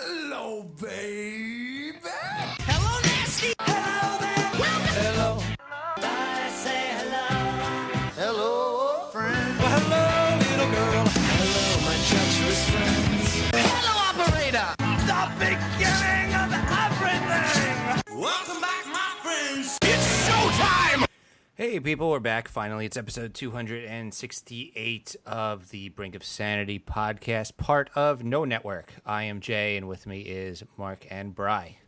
Hello, baby. Hello, nasty. Hello there. Hello. I say hello. Hello, friend. Well, hello, little girl. Hello, my treacherous friends. Hello, operator. The beginning of everything. Welcome back, my friends. It's showtime. Hey people, we're back. Finally, it's episode 268 of the Brink of Sanity podcast, part of No Network. I am Jay, and with me is Mark and Bry.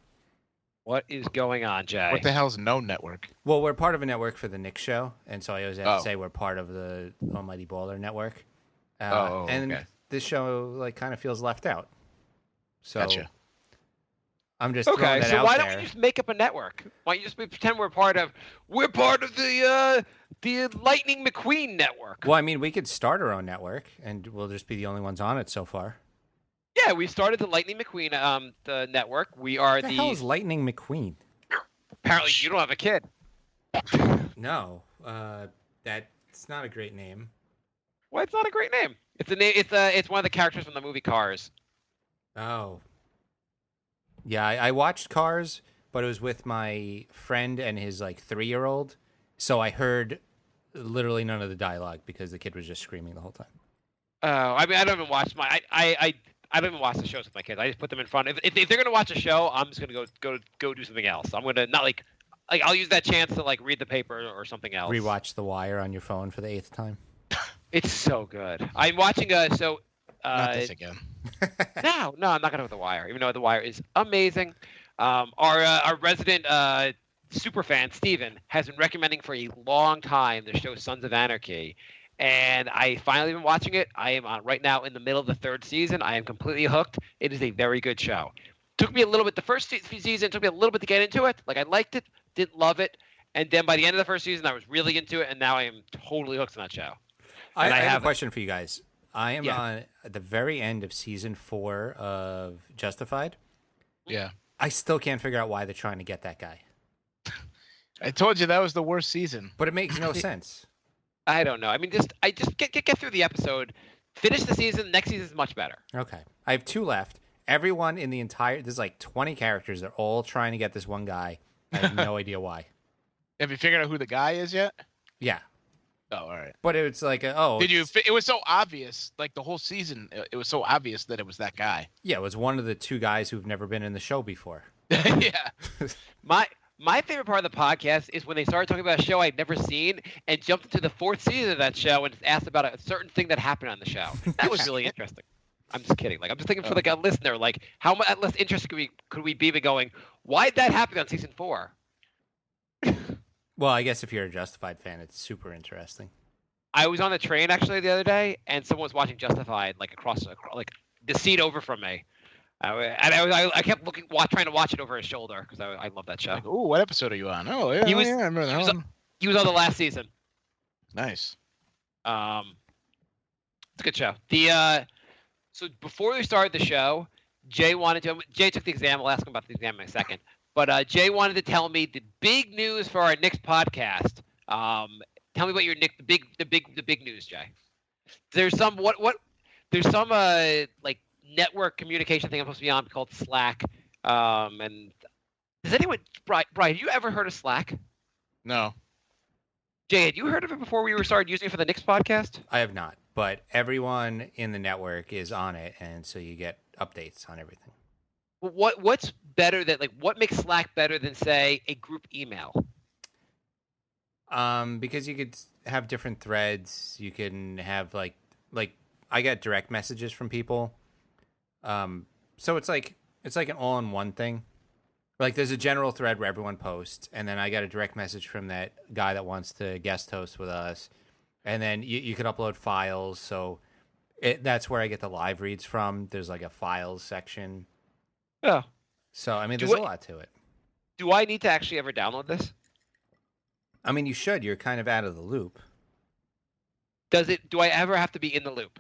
What is going on, Jay? What the hell's No Network? Well, we're part of a network for the Nick Show, and so I always have to Oh. say we're part of the Almighty Baller Network. Okay. And this show kind of feels left out. So Gotcha. I'm just throwing Okay, that so out why there. don't we just make up a network? Why don't you just pretend we're part of the Lightning McQueen network? Well, I mean, we could start our own network, and we'll just be the only ones on it so far. Yeah, we started the Lightning McQueen the network. We are What the hell is Lightning McQueen? apparently you don't have a kid. No, that's not a great name. Well, it's not a great name. It's a name. It's one of the characters from the movie Cars. Oh. Yeah, I watched Cars, but it was with my friend and his 3-year-old. So I heard literally none of the dialogue because the kid was just screaming the whole time. Oh, I mean, I don't even watch I don't even watch the shows with my kids. I just put them in front. If they're gonna watch a show, I'm just gonna go do something else. I'm gonna not I'll use that chance to read the paper or something else. Rewatch The Wire on your phone for the 8th time. It's so good. I'm watching Not this again. No, I'm not gonna go with The Wire, even though The Wire is amazing. Our resident super fan Steven has been recommending for a long time the show Sons of Anarchy, and I finally been watching it. I am right now in the middle of the 3rd season. I am completely hooked. It is a very good show. Took me a little bit. The first season took me a little bit to get into it. I liked it, didn't love it, and then by the end of the 1st season, I was really into it, and now I am totally hooked on that show. I And have a question for you guys. I am Yeah. on at the very end of season 4 of Justified. Yeah. I still can't figure out why they're trying to get that guy. I told you that was the worst season. But it makes no sense. I don't know. I mean, I just get through the episode, finish the season. Next season is much better. Okay. I have 2 left. Everyone in the entire... There's 20 characters. They're all trying to get this one guy. I have no idea why. Have you figured out who the guy is yet? Yeah. Oh, all right. But it's Did you? It was so obvious. The whole season, it was so obvious that it was that guy. Yeah, it was one of the 2 guys who've never been in the show before. Yeah. My favorite part of the podcast is when they started talking about a show I'd never seen and jumped into the 4th season of that show and asked about a certain thing that happened on the show. That was really interesting. I'm just kidding. I'm just thinking for a listener, how much less interested could we be going, why'd that happen on season 4? Well, I guess if you're a Justified fan, it's super interesting. I was on the train actually the other day, and someone was watching Justified across the seat over from me. I kept trying to watch it over his shoulder because I love that show. Ooh, what episode are you on? Oh, yeah. He was- I remember that one. He was on the last season. Nice. It's a good show. So before we started the show, Jay took the exam. We'll ask him about the exam in a second. But Jay wanted to tell me the big news for our next podcast. Tell me about your the big news, Jay. There's some network communication thing I'm supposed to be on called Slack. And does anyone, Brian, have you ever heard of Slack? No. Jay, had you heard of it before we started using it for the Knicks podcast? I have not, but everyone in the network is on it, and so you get updates on everything. What's better than what makes Slack better than say a group email? Because you could have different threads. You can have like I get direct messages from people. So it's like an all-in-one thing. There's a general thread where everyone posts, and then I got a direct message from that guy that wants to guest host with us, and then you could upload files. So that's where I get the live reads from. There's a files section. Oh. So I mean, there's a lot to it. Do I need to actually ever download this? I mean, you should. You're kind of out of the loop. Do I ever have to be in the loop?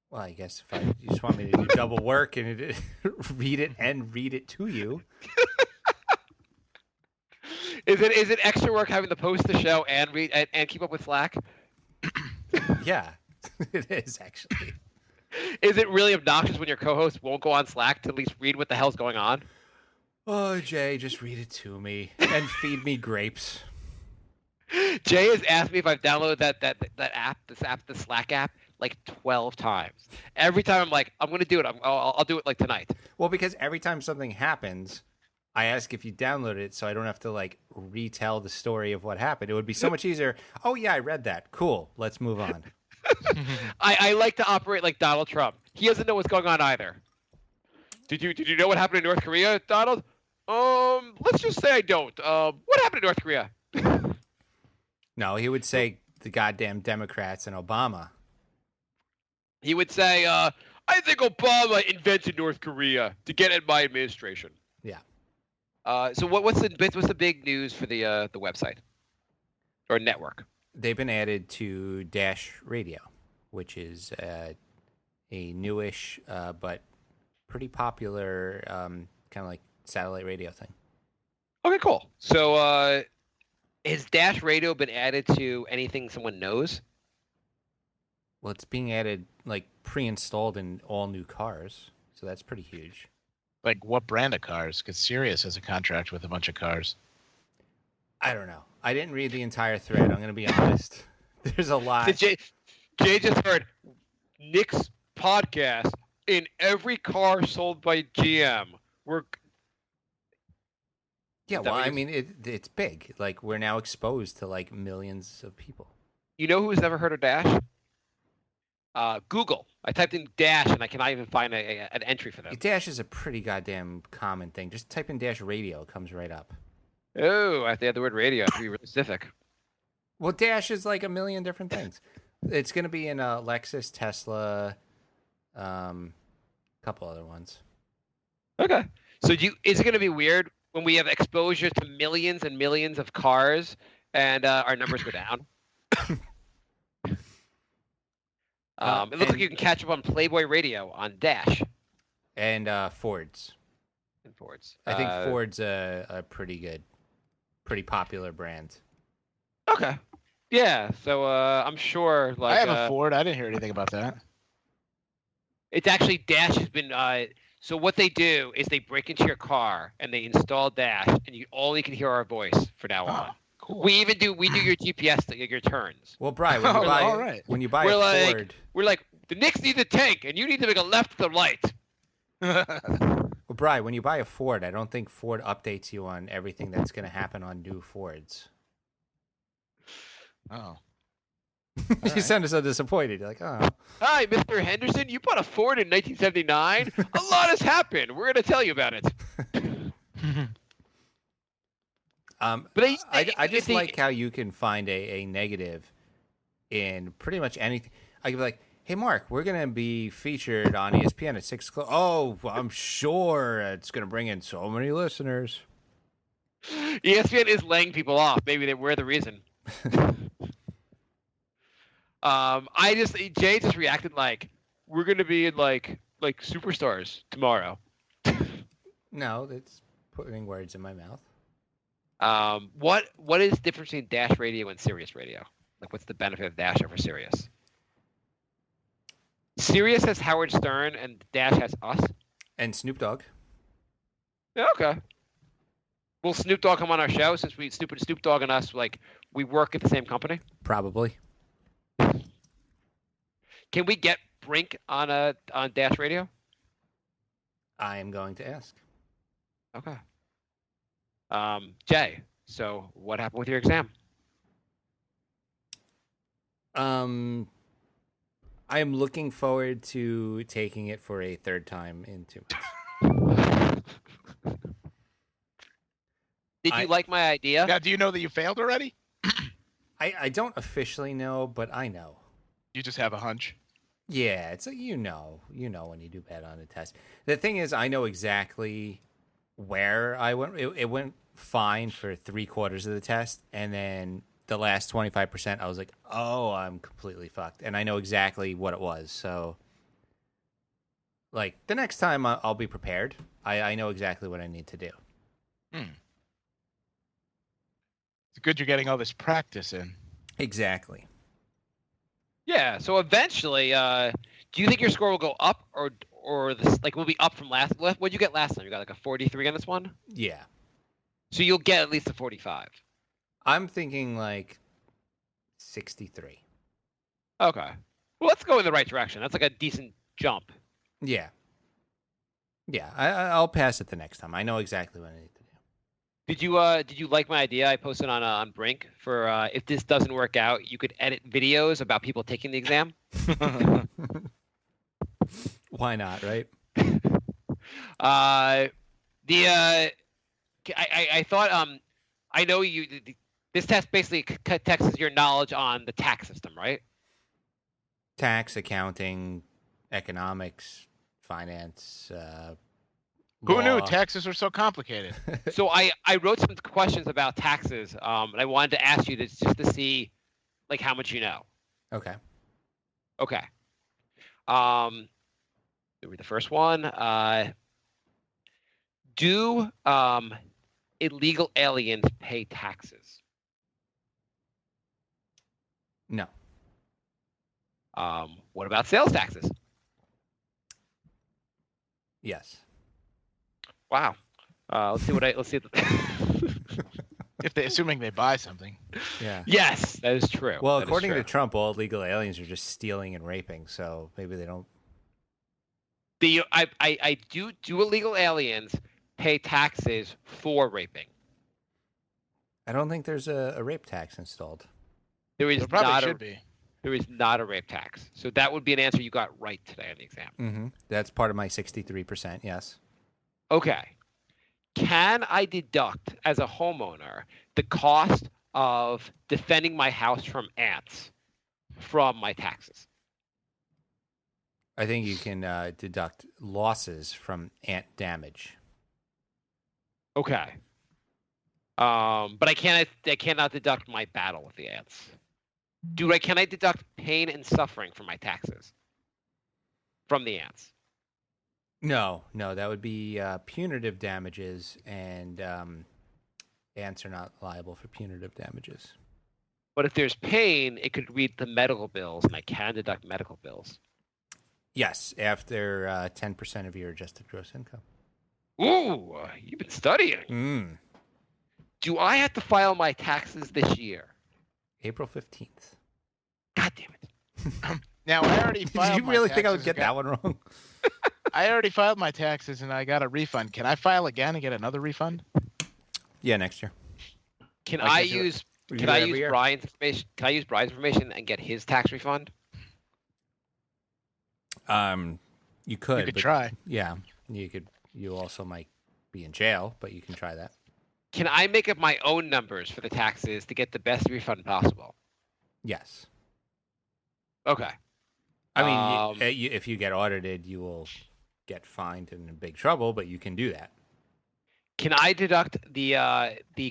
Well, I guess if you just want me to do double work and read it to you. Is it extra work having to post the show and read and keep up with Slack? Yeah, it is actually. Is it really obnoxious when your co-host won't go on Slack to at least read what the hell's going on? Oh, Jay, just read it to me and feed me grapes. Jay has asked me if I've downloaded that app, the Slack app, like 12 times. Every time I'm like, I'm going to do it. I'll do it like tonight. Well, because every time something happens, I ask if you download it so I don't have to like retell the story of what happened. It would be so much easier. Oh, yeah, I read that. Cool. Let's move on. I like to operate like Donald Trump. He doesn't know what's going on either. Did you know what happened in North Korea, Donald? Let's just say I don't. What happened in North Korea? No, he would say the goddamn Democrats and Obama. He would say, I think Obama invented North Korea to get at my administration. Yeah. So what's the big news for the website or network? They've been added to Dash Radio, which is a newish but pretty popular kind of like satellite radio thing. Okay, cool. So has Dash Radio been added to anything someone knows? Well, it's being added like pre-installed in all new cars, so that's pretty huge. Like what brand of cars? Because Sirius has a contract with a bunch of cars. I don't know. I didn't read the entire thread. I'm going to be honest. There's a lot. Jay just heard Nick's podcast in every car sold by GM. Yeah, well, I mean, it's big. Like, we're now exposed to, like, millions of people. You know who's never heard of Dash? Google. I typed in Dash, and I cannot even find an entry for them. Dash is a pretty goddamn common thing. Just type in Dash Radio. It comes right up. Oh, I have to add the word radio to be really specific. Well, Dash is, like, a million different things. It's going to be in Lexus, Tesla, couple other ones. Okay. So is it going to be weird when we have exposure to millions and millions of cars and our numbers go down? It looks like you can catch up on Playboy Radio on Dash. And Fords. And Fords. I think Ford's a pretty popular brand. Okay. Yeah, so I'm sure like I have a Ford. I didn't hear anything about that. It's actually Dash has been so what they do is they break into your car and they install Dash and you only can hear our voice from now on. Cool. We do your GPS your turns. Well, Brian, when you buy we're a like, Ford, we're like the Knicks need the tank and you need to make a left to the right. well, Brian, when you buy a Ford, I don't think Ford updates you on everything that's going to happen on new Fords. Oh. You sounded so disappointed. You're like, oh. Hi, Mr. Henderson. You bought a Ford in 1979. A lot has happened. We're going to tell you about it. But I just like how you can find a negative in pretty much anything. I could be like, hey, Mark, we're going to be featured on ESPN at 6 o'clock. Oh, I'm sure it's going to bring in so many listeners. ESPN is laying people off. Maybe we're the reason. Jay just reacted like we're gonna be in like superstars tomorrow. No, that's putting words in my mouth. What is the difference between Dash Radio and Sirius Radio? Like, what's the benefit of Dash over Sirius? Sirius has Howard Stern and Dash has us. And Snoop Dogg. Yeah, okay. Will Snoop Dogg come on our show since Snoop Dogg and us we work at the same company? Probably. Can we get Brink on Dash Radio? I am going to ask. Okay. Jay, so what happened with your exam? I am looking forward to taking it for a third time in 2 months. Did you like my idea? Now, do you know that you failed already? I don't officially know, but I know. You just have a hunch. Yeah, it's like, you know when you do bad on a test. The thing is, I know exactly where I went. It went fine for 3/4 of the test, and then the last 25%, I was like, oh, I'm completely fucked, and I know exactly what it was. So, like, the next time I'll be prepared. I know exactly what I need to do. It's good you're getting all this practice in. Exactly. Yeah, so eventually, Do you think your score will go up or this like will be up from last? What'd you get last time? You got like a 43 on this one, Yeah. so you'll get at least a 45. I'm thinking like 63. Okay. Well, let's go in the right direction. That's like a decent jump. Yeah. Yeah, I'll pass it the next time. I know exactly what I need to do. Did you like my idea I posted on Brink for if this doesn't work out, you could edit videos about people taking the exam? Why not, right? I thought I know this test basically tests your knowledge on the tax system, right? Tax, accounting, economics, finance. Who knew law. taxes were so complicated? So I wrote some questions about taxes, and I wanted to ask you this just to see like how much you know. Okay. Okay. Read the first one. Do illegal aliens pay taxes? No. What about sales taxes? Yes. Wow. Let's see. If they, assuming they buy something. Yeah. Yes, that is true. Well, That is according true. to Trump, all illegal aliens are just stealing and raping. So maybe they don't. I do illegal aliens pay taxes for raping? I don't think there's a rape tax installed. There is There probably not should be. There is not a rape tax. So that would be an answer you got right today on the exam. Mm-hmm. That's part of my 63%. Yes. Okay. Can I deduct as a homeowner the cost of defending my house from ants from my taxes? I think you can deduct losses from ant damage. Okay. But I cannot deduct my battle with the ants. Can I deduct pain and suffering from my taxes from the ants? No, that would be punitive damages, and ants are not liable for punitive damages. But if there's pain, it could read the medical bills, and I can deduct medical bills. Yes, after 10% of your adjusted gross income. Ooh, you've been studying. Mm. Do I have to file my taxes this year? April 15th. God damn it. Now, I already filed Did you my really think I would taxes get again. that one wrong? I already filed my taxes and I got a refund. Can I file again and get another refund? Yeah, next year. Can I I can't do it. use We can do it I every use year. Brian's information? Can I use Brian's information and get his tax refund? You could. You could but- try. Yeah, you could. You also might be in jail, but you can try that. Can I make up my own numbers for the taxes to get the best refund possible? Yes. Okay. I mean, Um, if you get audited, you will get fined and in big trouble, but you can do that. Can I deduct the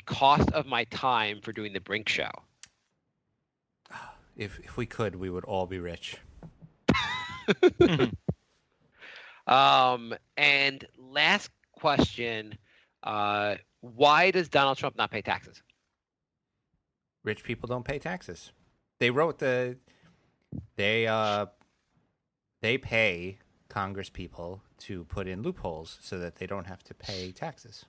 cost of my time for doing the Brink show? If we could, we would all be rich. And last question, why does Donald Trump not pay taxes? Rich people don't pay taxes. They wrote they pay Congress people to put in loopholes so that they don't have to pay taxes.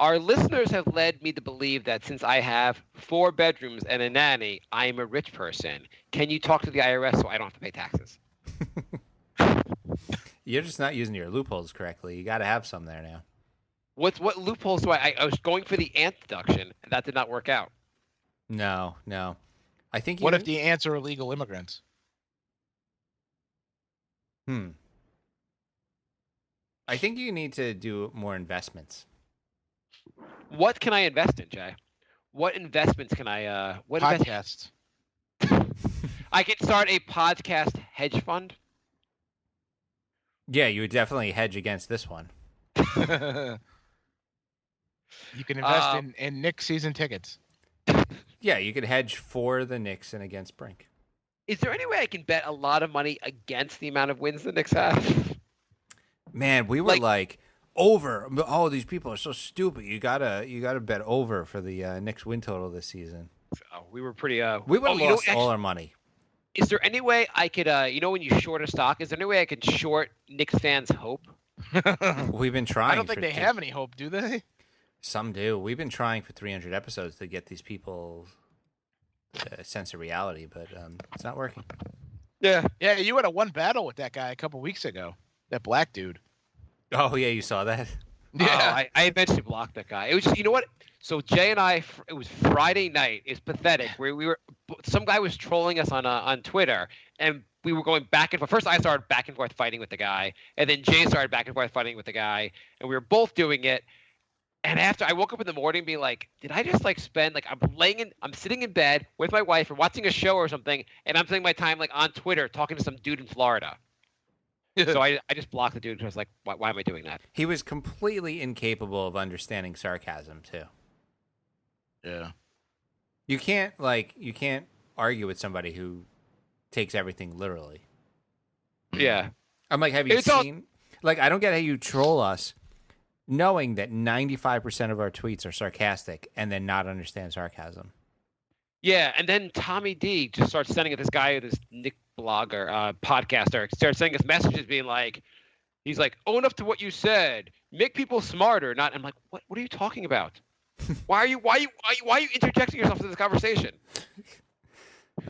Our listeners have led me to believe that since I have 4 bedrooms and a nanny, I am a rich person. Can you talk to the IRS so I don't have to pay taxes? You're just not using your loopholes correctly. You got to have some there now. What loopholes do I was going for the ant deduction, and that did not work out. No. I think you What if the ants are illegal immigrants? I think you need to do more investments. What can I invest in, Jay? What investments can I what invest- Podcasts. I can start a podcast hedge fund. Yeah, you would definitely hedge against this one. You can invest Um, in Knicks season tickets. Yeah, you could hedge for the Knicks and against Brink. Is there any way I can bet a lot of money against the amount of wins the Knicks have? Man, we were like over. Oh, these people are so stupid. You gotta bet over for the Knicks win total this season. We were pretty. We would have you know, lost all our money. Is there any way I could, when you short a stock, is there any way I could short Knicks fans' hope? We've been trying. I don't think they have any hope, do they? Some do. We've been trying for 300 episodes to get these people a sense of reality, but it's not working. Yeah. Yeah, you had a one battle with that guy a couple weeks ago. That black dude. Oh yeah, you saw that. I eventually blocked that guy. It was just, you know what? So Jay and I, it was Friday night. It's pathetic. Where some guy was trolling us on Twitter, and we were going back and forth. First, I started back and forth fighting with the guy, and then Jay started back and forth fighting with the guy, and we were both doing it. And after I woke up in the morning, being like, did I just spend I'm sitting in bed with my wife or watching a show or something, and I'm spending my time on Twitter talking to some dude in Florida. So I just blocked the dude because I was like, why am I doing that? He was completely incapable of understanding sarcasm too. Yeah. You can't argue with somebody who takes everything literally. Yeah. I'm like, have you seen? I don't get how you troll us, knowing that 95% of our tweets are sarcastic and then not understand sarcasm. Yeah, and then Tommy D just starts sending it this guy, this Nick blogger, podcaster, starts sending us messages being like, he's like, own up to what you said, make people smarter. Not, I'm like, what are you talking about? Why are you interjecting yourself into this conversation?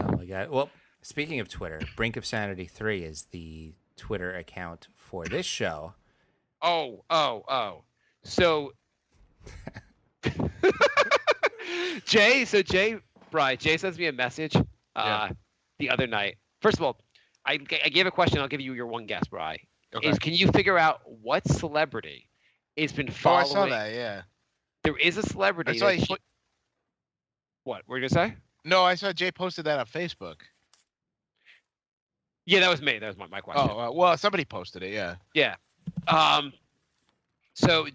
Oh my god. Well, speaking of Twitter, Brink of Sanity 3 is the Twitter account for this show. Oh. So Jay sends me a message the other night. First of all, I gave a question. I'll give you your one guess, Bri. Okay. Can you figure out what celebrity has been following? I saw that, yeah. There is a celebrity. What were you gonna say? No, I saw Jay posted that on Facebook. Yeah, that was me. That was my question. Oh, well, somebody posted it, yeah. Yeah. So,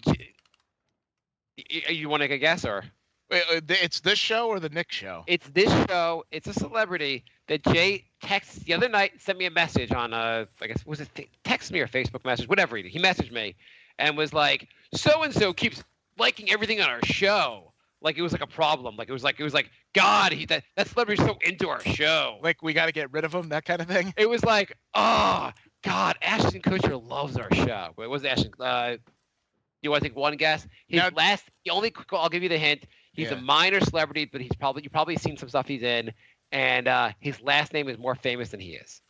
you want to take a guess, or? Wait, it's this show or the Nick show? It's this show. It's a celebrity that Jay texted the other night. Sent me a message on I guess was it text me or Facebook message, whatever. He messaged me and was like, so and so keeps liking everything on our show. Like it was like a problem. Like it was like God, that celebrity's so into our show. Like we got to get rid of him, that kind of thing. It was like, oh God, Ashton Kutcher loves our show. It was Ashton. You want to take one guess? I'll give you the hint. He's a minor celebrity, but you've probably seen some stuff he's in, and his last name is more famous than he is.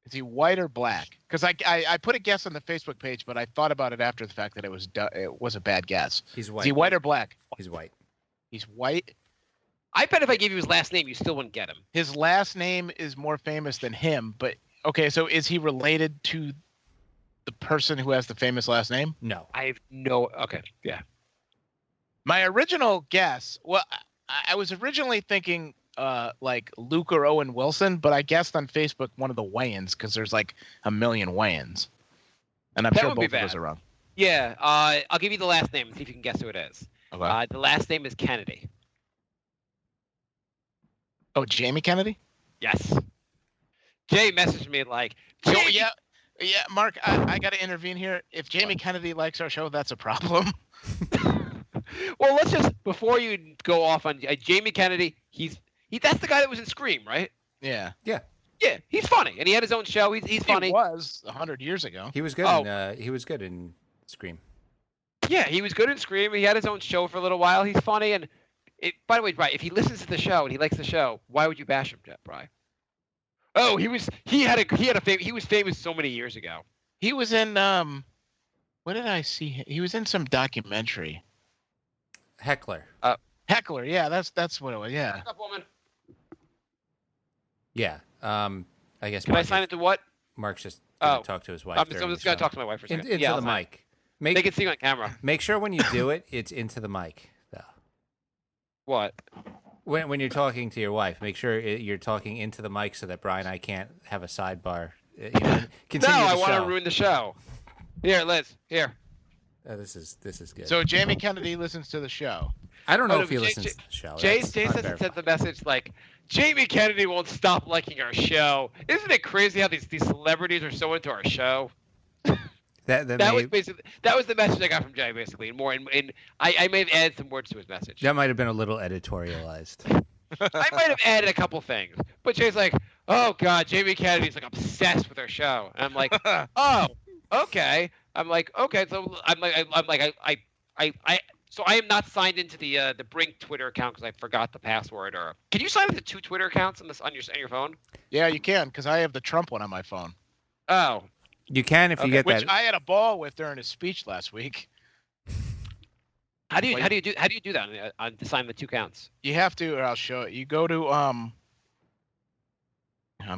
Is he white or black? Because I put a guess on the Facebook page, but I thought about it after the fact that it was a bad guess. He's white. Is he white or black? He's white. He's white. I bet if I gave you his last name, you still wouldn't get him. His last name is more famous than him, but okay, so is he related to the person who has the famous last name? No. I have no. Okay, yeah. My original guess, well, I was originally thinking like Luke or Owen Wilson, but I guessed on Facebook one of the Wayans because there's like a million Wayans, and I'm That sure would be both of us bad. are wrong. Yeah, I'll give you the last name and see if you can guess who it is. Okay. The last name is Kennedy. Oh, Jamie Kennedy? Yes. Jay messaged me like, So, Jamie, yeah, Mark, I got to intervene here. If Jamie Kennedy likes our show, that's a problem. Well, let's just before you go off on Jamie Kennedy. That's the guy that was in Scream, right? Yeah. Yeah. Yeah, he's funny, and he had his own show. He's funny. He was 100 years ago. He was good. Oh. He was good in Scream. Yeah, he was good in Scream. He had his own show for a little while. He's funny, and by the way, Brian, if he listens to the show and he likes the show, why would you bash him, Brian? Oh, he was famous so many years ago. He was in what did I see? He was in some documentary. Heckler. Heckler, yeah, that's what it was. Yeah. What's up, woman? Yeah. I guess. Can I sign it to what? Mark's just gonna talk to his wife. I'm just going to talk to my wife for a second. Into I'll the sign mic. it. They can see you on camera. Make sure when you do it, it's into the mic, though. What? When you're talking to your wife, make sure you're talking into the mic so that Brian and I can't have a sidebar. Continue No, I the want to show. ruin the show. Here, Liz. Here. This is good. So Jamie Kennedy listens to the show. I don't know Oh, if he Jay- listens to the show. Jay That's sent the message like, Jamie Kennedy won't stop liking our show. Isn't it crazy how these celebrities are so into our show? That was the message I got from Jay, basically. And I may have added some words to his message. might have been a little editorialized. I might have added a couple things, but Jay's like, "Oh God, Jamie Kennedy's like obsessed with her show," and I'm like, "Oh, okay." I'm like, "Okay," so so I am not signed into the Brink Twitter account because I forgot the password. Or can you sign into 2 Twitter accounts on your phone? Yeah, you can, because I have the Trump one on my phone. Oh, You can if you Okay. get Which that. I had a ball with during his speech last week. how do you do that to sign the 2 accounts? You have to, or I'll show it. You go to I'm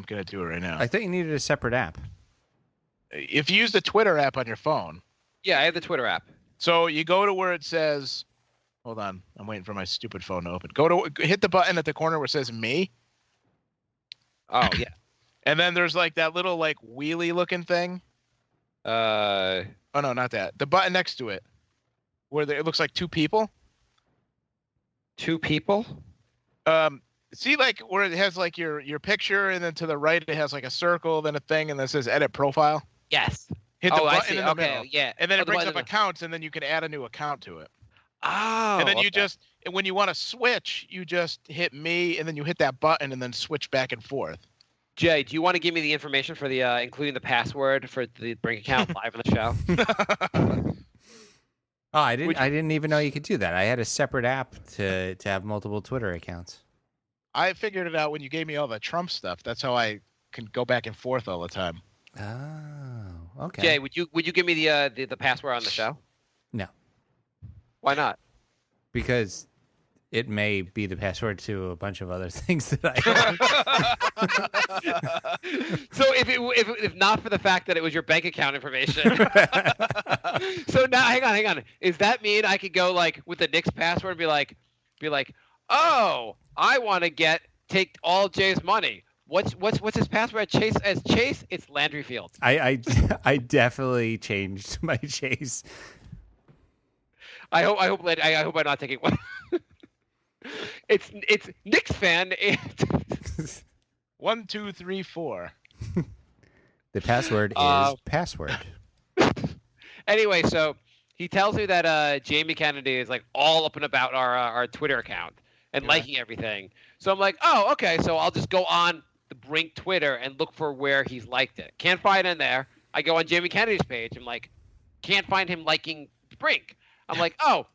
gonna do it right now. I thought you needed a separate app. If you use the Twitter app on your phone, Yeah, I have the Twitter app. so you go to where it says, hold on, I'm waiting for my stupid phone to open. Hit the button at the corner where it says me, Oh yeah. and then there's like that little like wheelie looking thing. Oh no, not that. The button next to it, where it looks like 2 people. 2 people. See, like where it has like your picture, and then to the right it has like a circle, then a thing, and then it says edit profile. Yes. Hit the I button see. in the Okay, middle, yeah. and then Oh, it brings the up button- accounts, and then you can add a new account to it. Oh. And then you okay. and when you want to switch, you just hit me, and then you hit that button, and then switch back and forth. Jay, do you want to give me the information for the including the password for the Brink account live on the show? Oh, I didn't even know you could do that. I had a separate app to have multiple Twitter accounts. I figured it out when you gave me all the Trump stuff. That's how I can go back and forth all the time. Oh, okay. Jay, would you give me the password on the show? No, Why not? because it may be the password to a bunch of other things that I So if not for the fact that it was your bank account information. So now hang on. Is that mean I could go like with the Knicks password and be like, "Oh, I want to take all Jay's money. What's his password? Chase, it's Landry Field." I definitely changed my Chase. I hope I'm not taking one. It's Knicks fan. 1, 2, 3, 4. The password is password. Anyway, so he tells me that Jamie Kennedy is like all up and about our Twitter account and liking everything. So I'm like, oh, okay. So I'll just go on the Brink Twitter and look for where he's liked it. Can't find it in there. I go on Jamie Kennedy's page. I'm like, can't find him liking Brink. I'm like, oh,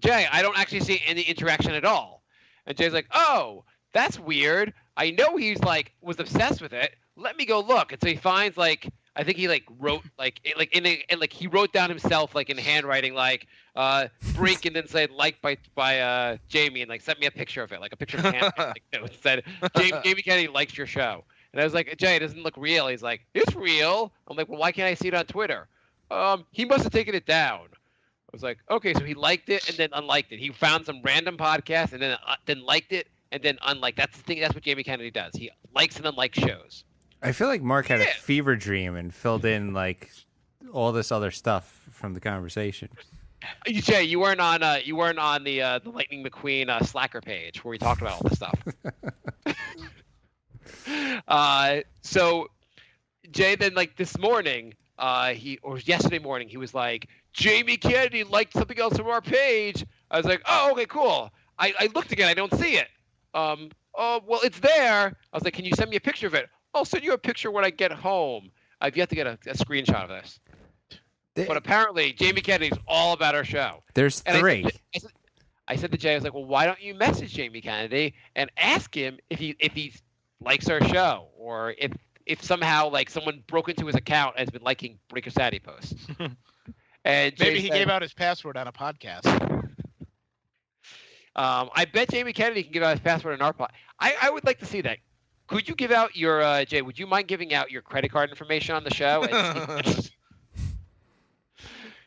Jay, I don't actually see any interaction at all. And Jay's like, oh, that's weird. I know he's like was obsessed with it. Let me go look. And so he finds like I think he like wrote he wrote down himself like in handwriting like Brink and then said liked by Jamie and like sent me a picture of it, like a picture of his hand like it said Jamie Kennedy likes your show. And I was like, Jay, it doesn't look real. He's like, it's real. I'm like, well, why can't I see it on Twitter? He must have taken it down. I was like, okay, so he liked it and then unliked it. He found some random podcast and then liked it and then unliked. That's the thing. That's what Jamie Kennedy does. He likes and unlikes shows. I feel like Mark had a fever dream and filled in like all this other stuff from the conversation. Jay, you weren't on the Lightning McQueen Slacker page where we talked about all this stuff. So Jay then like this morning, yesterday morning, he was like, Jamie Kennedy liked something else from our page. I was like, oh, okay, cool. I looked again, I don't see it. Oh, well, it's there. I was like, can you send me a picture of it? I'll send you a picture when I get home. I've yet to get a screenshot of this. But apparently, Jamie Kennedy's all about our show. There's And 3. I said to Jay, I was like, well, why don't you message Jamie Kennedy and ask him if he likes our show, or if somehow like someone broke into his account and has been liking Breaker Sadie posts. And Jay Maybe he said, gave out his password on a podcast. I bet Jamie Kennedy can give out his password on our pod. I would like to see that. Could you give out your Jay? Would you mind giving out your credit card information on the show?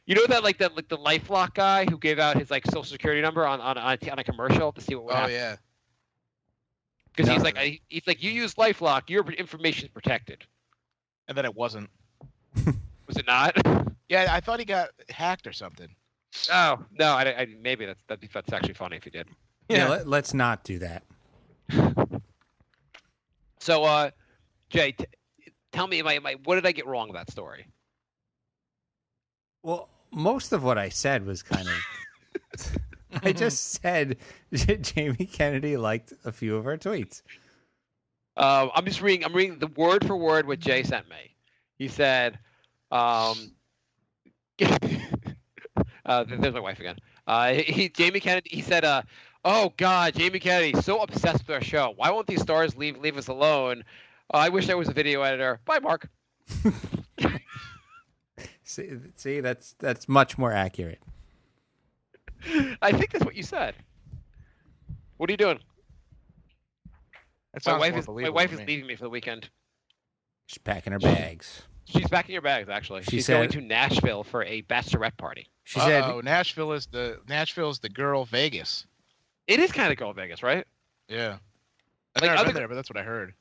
You know that like the LifeLock guy who gave out his like social security number on a commercial to see what would happen. Yeah. Because No. he's like you use LifeLock, your information is protected. And then it wasn't. Was it not? Yeah, I thought he got hacked or something. Oh no, I maybe that's actually funny if he did. Yeah, let's not do that. So Jay, tell me, what did I get wrong about that story? Well, most of what I said was kind of I just said Jamie Kennedy liked a few of our tweets. I'm reading the word for word what Jay sent me. He said, there's my wife again. Jamie Kennedy. He said, "Oh God, Jamie Kennedy, so obsessed with our show. Why won't these stars leave us alone? I wish I was a video editor." Bye, Mark. See, that's much more accurate. I think that's what you said. What are you doing? That My sounds wife more is believable to me. leaving me for the weekend. She's packing her bags. She's packing her bags. Actually, She she's said- going to Nashville for a bachelorette party. She said, Oh, Nashville is the girl Vegas. It is kind of girl Vegas, right? Yeah. I've Like, never other- been there, but that's what I heard.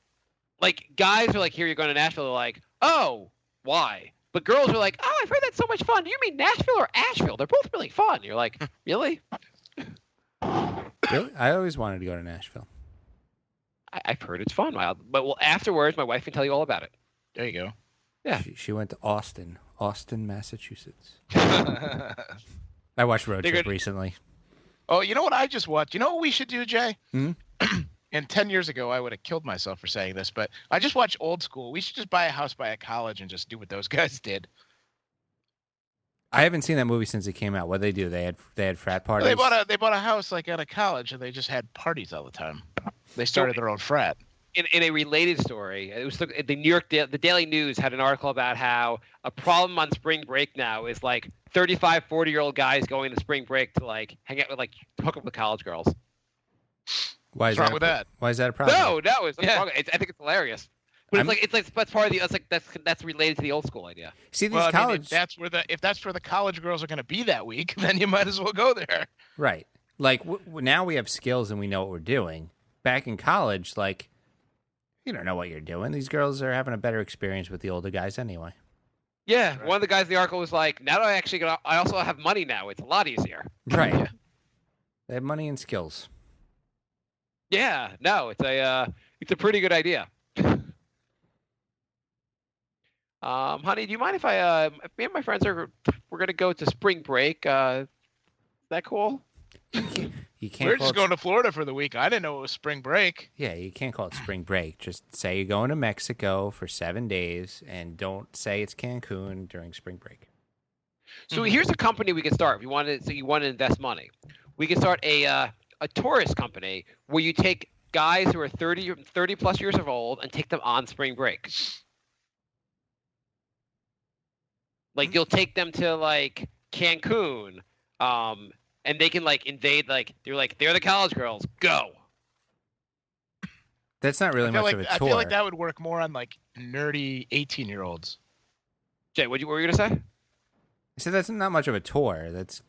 Like guys are like, "Here, you're going to Nashville." They're like, "Oh, why?" But girls are like, "Oh, I've heard that's so much fun. Do you mean Nashville or Asheville? They're both really fun." You're like, "Really?" really? I always wanted to go to Nashville. I've heard it's fun. But afterwards, my wife can tell you all about it. There you go. Yeah. She went to Austin, Massachusetts. Oh, I watched Road They're Trip good. recently. you know what I just watched? You know what we should do, Jay? Hmm? And 10 years ago, I would have killed myself for saying this, but I just watched Old School. We should just buy a house by a college and just do what those guys did. I haven't seen that movie since it came out. What they do? They had frat parties. They bought a house like at a college, and they just had parties all the time. They started their own frat. In a related story, it was the New York the Daily News had an article about how a problem on spring break now is like 35, 40-year-old guys going to spring break to like hang out with like hook up with college girls. Why is What's wrong that with that? Why is that a problem? No, it's Yeah. wrong. I think it's hilarious. But I'm- it's like that's part of the that's related to the old school idea. See these Well, I mean, college if that's where the college girls are going to be that week, then you might as well go there. right? Like now we have skills and we know what we're doing. Back in college, like you don't know what you're doing. These girls are having a better experience with the older guys anyway. Yeah, Right. one of the guys in the article was like, "Now that I also have money now. It's a lot easier." Right. They have money and skills. Yeah, no, it's a pretty good idea. Honey, do you mind if me and my friends we're gonna go to spring break? Is that cool? You can't. We're call just it- going to Florida for the week. I didn't know it was spring break. Yeah, you can't call it spring break. Just say you're going to Mexico for 7 days, and don't say it's Cancun during spring break. So here's a company we can start. If you want to invest money, we can start a tourist company where you take guys who are 30 plus years of old and take them on spring break. Like you'll take them to like Cancun, and they can like invade they're the college girls. Go. That's not really much of a I tour. feel like that would work more on like nerdy 18-year-olds. Jay, what were you gonna say? I said that's not much of a tour. That's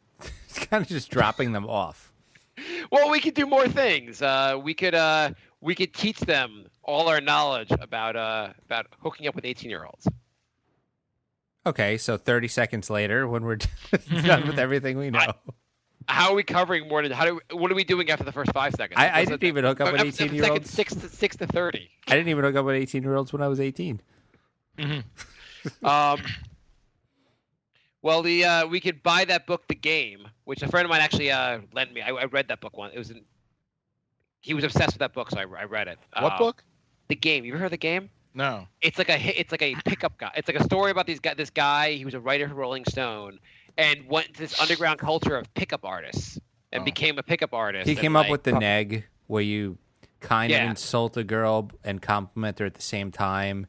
it's kind of just dropping them off. Well, we could do more things. We could teach them all our knowledge about hooking up with 18-year-olds. Okay, so 30 seconds later, when we're done with everything we know, How are we covering more than what are we doing after the first 5 seconds? I didn't even hook up with After 18-year-olds. Seconds 6 to 30. I didn't even hook up with 18-year-olds when I was 18. Well, we could buy that book, The Game, which a friend of mine actually lent me. I read that book once. He was obsessed with that book, so I read it. What book? The Game. You ever heard of The Game? No. It's like a pickup guy. It's like a story about this guy. He was a writer for Rolling Stone, and went into this underground culture of pickup artists, and Oh. became a pickup artist. He and, came up like, with the neg, where you kind of Yeah. insult a girl and compliment her at the same time.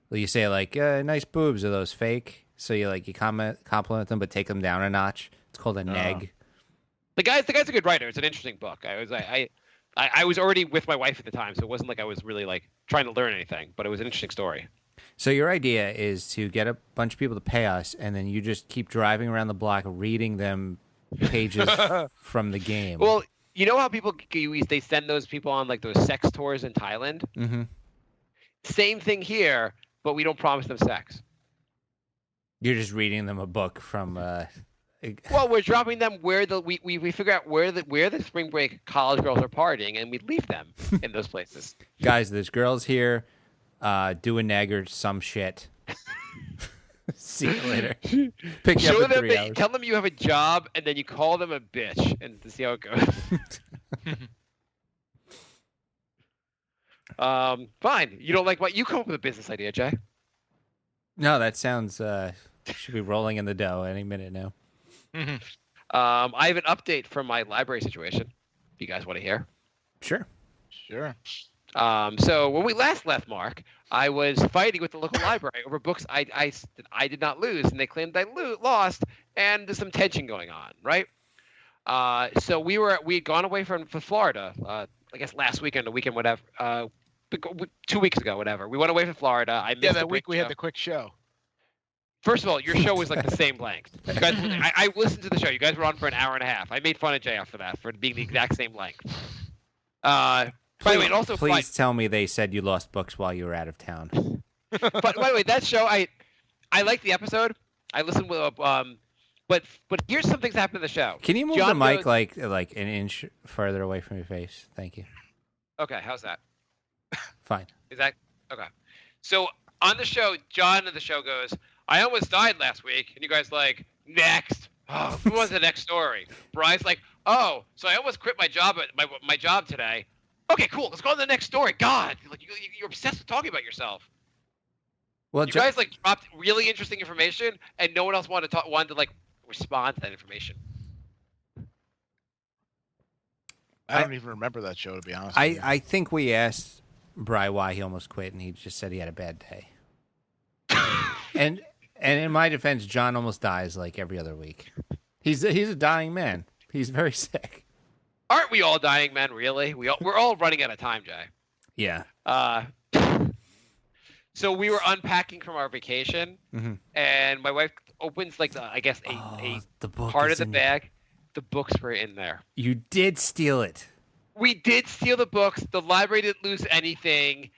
Well, you say like, "Nice boobs. Are those fake?" So you compliment them, but take them down a notch. It's called a neg. The guy's a good writer. It's an interesting book. I was already with my wife at the time, so it wasn't like I was really like trying to learn anything, but it was an interesting story. So your idea is to get a bunch of people to pay us, and then you just keep driving around the block reading them pages from the game. Well, you know how they send those people on like those sex tours in Thailand? Mm-hmm. Same thing here, but we don't promise them sex. You're just reading them a book from. Well, we're dropping them where we figure out where the spring break college girls are partying, and we leave them in those places. Guys, there's girls here. Do a neg or some shit. See you later. Pick you Show up in them 3 that, hours. tell them you have a job, and then you call them a bitch, and to see how it goes. Fine. You don't like what you come up with a business idea, Jay? No, that sounds should be rolling in the dough any minute now. I have an update from my library situation. If you guys want to hear. Sure. Sure. So when we last left, Mark, I was fighting with the local library over books I did not lose, and they claimed I lost, and there's some tension going on, right? So we'd gone away from Florida. I guess last weekend, or weekend, whatever. 2 weeks ago, whatever. We went away from Florida. I missed That the week break we show. had the quick show. First of all, your show was like the same length. You guys, I listened to the show. You guys were on for an hour and a half. I made fun of Jay for that, for being the exact same length. By the way, it also please tell me they said you lost books while you were out of town. But by the way, that show, I liked the episode. I listened with but here's some things that happened in the show. Can you move John the mic goes- like an inch further away from your face? Thank you. Okay, how's that? Fine. Is that okay? So on the show, John of the show goes, "I almost died last week," and you guys like, "Next." Oh, who wants the next story? Brian's like, "Oh, so I almost quit my job at my job today." Okay, cool. Let's go to the next story. God, like you're obsessed with talking about yourself. Well, You guys like dropped really interesting information, and no one else wanted to like respond to that information. I don't even remember that show, to be honest. with you. I think we asked Bri why he almost quit, and he just said he had a bad day. and in my defense, John almost dies like every other week. He's a dying man. He's very sick. Aren't we all dying men? Really? We're all running out of time, Jay. Yeah. So we were unpacking from our vacation, and my wife opens like the book part is of the in- bag. The books were in there. You did steal it. We did steal the books. The library didn't lose anything,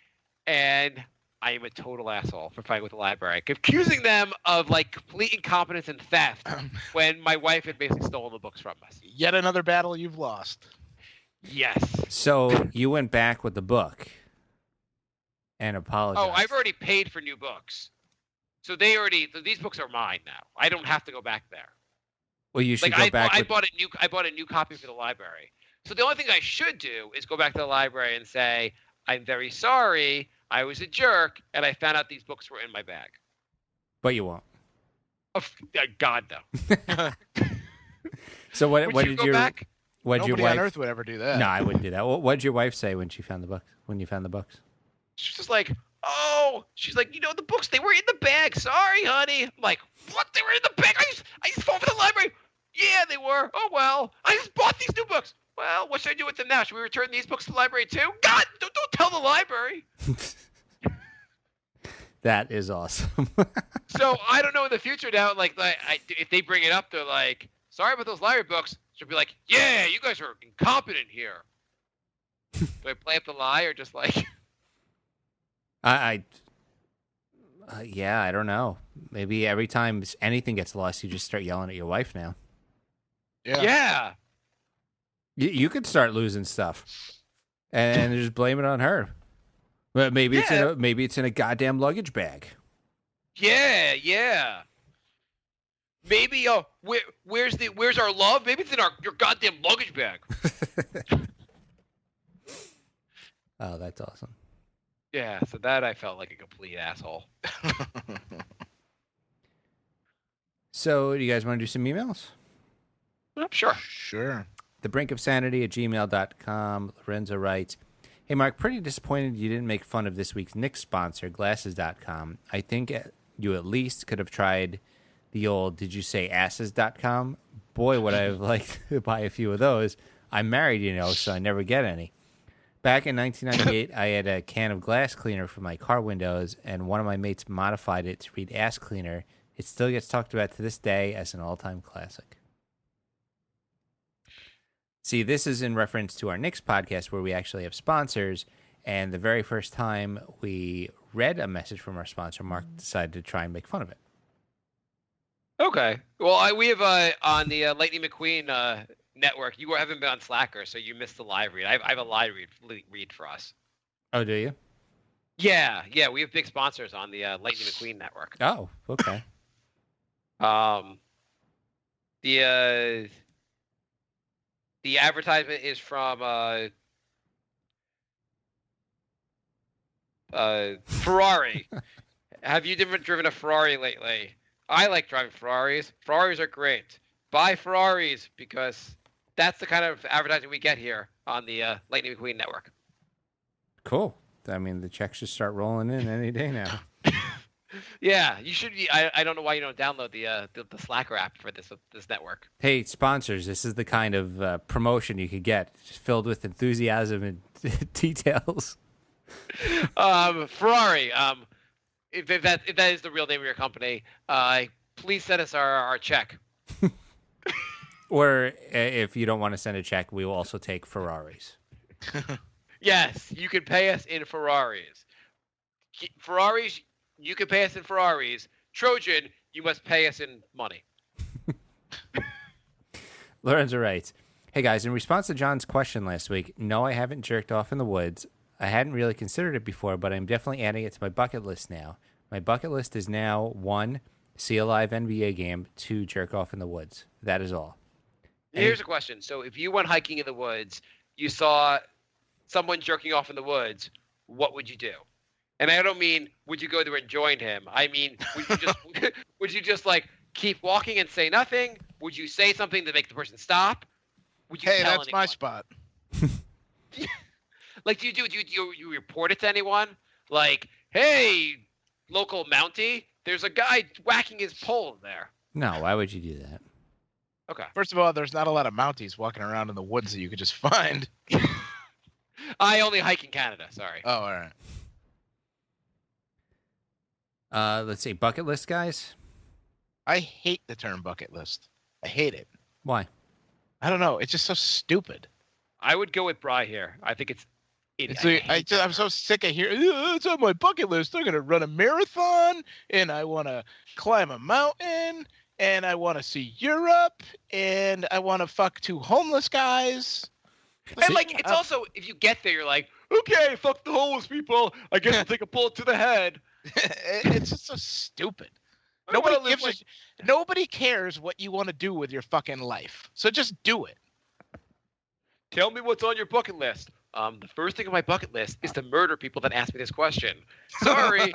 and I am a total asshole for fighting with the library, accusing them of like complete incompetence and theft when my wife had basically stolen the books from us. Yet another battle you've lost. Yes. So you went back with the book and apologized. Oh, I've already paid for new books. So these books are mine now. I don't have to go back there. Well, you should Like go back. I with... bought a new copy for the library. So the only thing I should do is go back to the library and say, "I'm very sorry. I was a jerk, and I found out these books were in my bag." But you won't. Oh, God, no. So what Would you did go your back? what did your Nobody wife? on earth would ever do that. No, I wouldn't do that. What did your wife say when she found the book? When you found the books? She's just like, "Oh," she's like, "the books, they were in the bag. Sorry, honey." I'm like, "What? They were in the bag? I just phoned for the library." "Yeah, they were. Oh, well. I just bought these new books." "Well, what should I do with them now? Should we return these books to the library too?" "God, don't tell the library." That is awesome. So I don't know in the future now, if they bring it up, they're like, "Sorry about those library books." She'll be like, "Yeah, you guys are incompetent here." Do I play up the lie or just like... Yeah, I don't know. Maybe every time anything gets lost, you just start yelling at your wife now. Yeah. You could start losing stuff, and just blame it on her. But maybe it's in a goddamn luggage bag. Yeah. Maybe where's our love? Maybe it's in your goddamn luggage bag. Oh, that's awesome. Yeah, so that I felt like a complete asshole. So, do you guys want to do some emails? Sure. Sure. thebrinkofsanity@gmail.com. Lorenzo writes, "Hey, Mark, pretty disappointed you didn't make fun of this week's Knicks sponsor, Glasses.com. I think you at least could have tried the old did you say asses.com. Boy, would I have liked to buy a few of those. I'm married, so I never get any. Back in 1998, I had a can of glass cleaner for my car windows, and one of my mates modified it to read ass cleaner. It still gets talked about to this day as an all-time classic." See, this is in reference to our Knicks podcast where we actually have sponsors, and the very first time we read a message from our sponsor, Mark decided to try and make fun of it. Okay. Well, we have on the Lightning McQueen network. You haven't been on Slacker, so you missed the live read. I have a live read for us. Oh, do you? Yeah. We have big sponsors on the Lightning McQueen network. Oh, okay. The advertisement is from Ferrari. Have you driven a Ferrari lately? I like driving Ferraris. Ferraris are great. Buy Ferraris because that's the kind of advertising we get here on the Lightning McQueen network. Cool. I mean, the checks should start rolling in any day now. Yeah, you should be. I don't know why you don't download the Slacker app for this network. Hey, sponsors, this is the kind of promotion you could get, just filled with enthusiasm and details. Ferrari. If that is the real name of your company, please send us our check. Or if you don't want to send a check, we will also take Ferraris. Yes, you can pay us in Ferraris. Ferraris, you can pay us in Ferraris. Trojan, you must pay us in money. Lorenzo writes, hey guys, in response to John's question last week, no, I haven't jerked off in the woods. I hadn't really considered it before, but I'm definitely adding it to my bucket list now. My bucket list is now 1, see a live NBA game, 2, jerk off in the woods. That is all. Here's a question. So if you went hiking in the woods, you saw someone jerking off in the woods, what would you do? And I don't mean would you go there and join him. I mean, would you just like keep walking and say nothing? Would you say something to make the person stop? Would you Hey, tell that's anyone? my spot. Like, do you report it to anyone? Like, hey, local Mountie, there's a guy whacking his pole there. No, why would you do that? Okay. First of all, there's not a lot of Mounties walking around in the woods that you could just find. I only hike in Canada. Sorry. Oh, all right. Let's see, bucket list, guys? I hate the term bucket list. I hate it. Why? I don't know. It's just so stupid. I would go with Bry here. I think it's. I'm so sick of hearing, it's on my bucket list. I'm going to run a marathon, and I want to climb a mountain, and I want to see Europe, and I want to fuck 2 homeless guys. And like, it's also, if you get there, you're like, okay, fuck the homeless people. I guess I'll take a bullet to the head. It's just so stupid. I don't wanna live Nobody cares what you want to do with your fucking life. So just do it. Tell me what's on your bucket list. The first thing on my bucket list is to murder people that ask me this question. Sorry.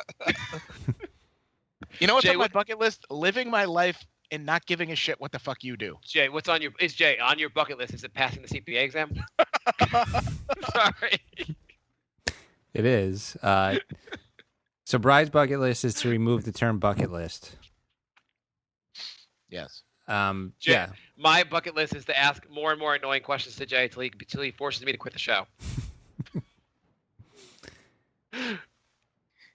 You know what's Jay, on my bucket list? Living my life and not giving a shit what the fuck you do. Jay, Jay on your bucket list? Is it passing the CPA exam? Sorry. It is. So Bry's bucket list is to remove the term bucket list. Yes. Jay, Yeah. My bucket list is to ask more and more annoying questions to Jay until he forces me to quit the show. You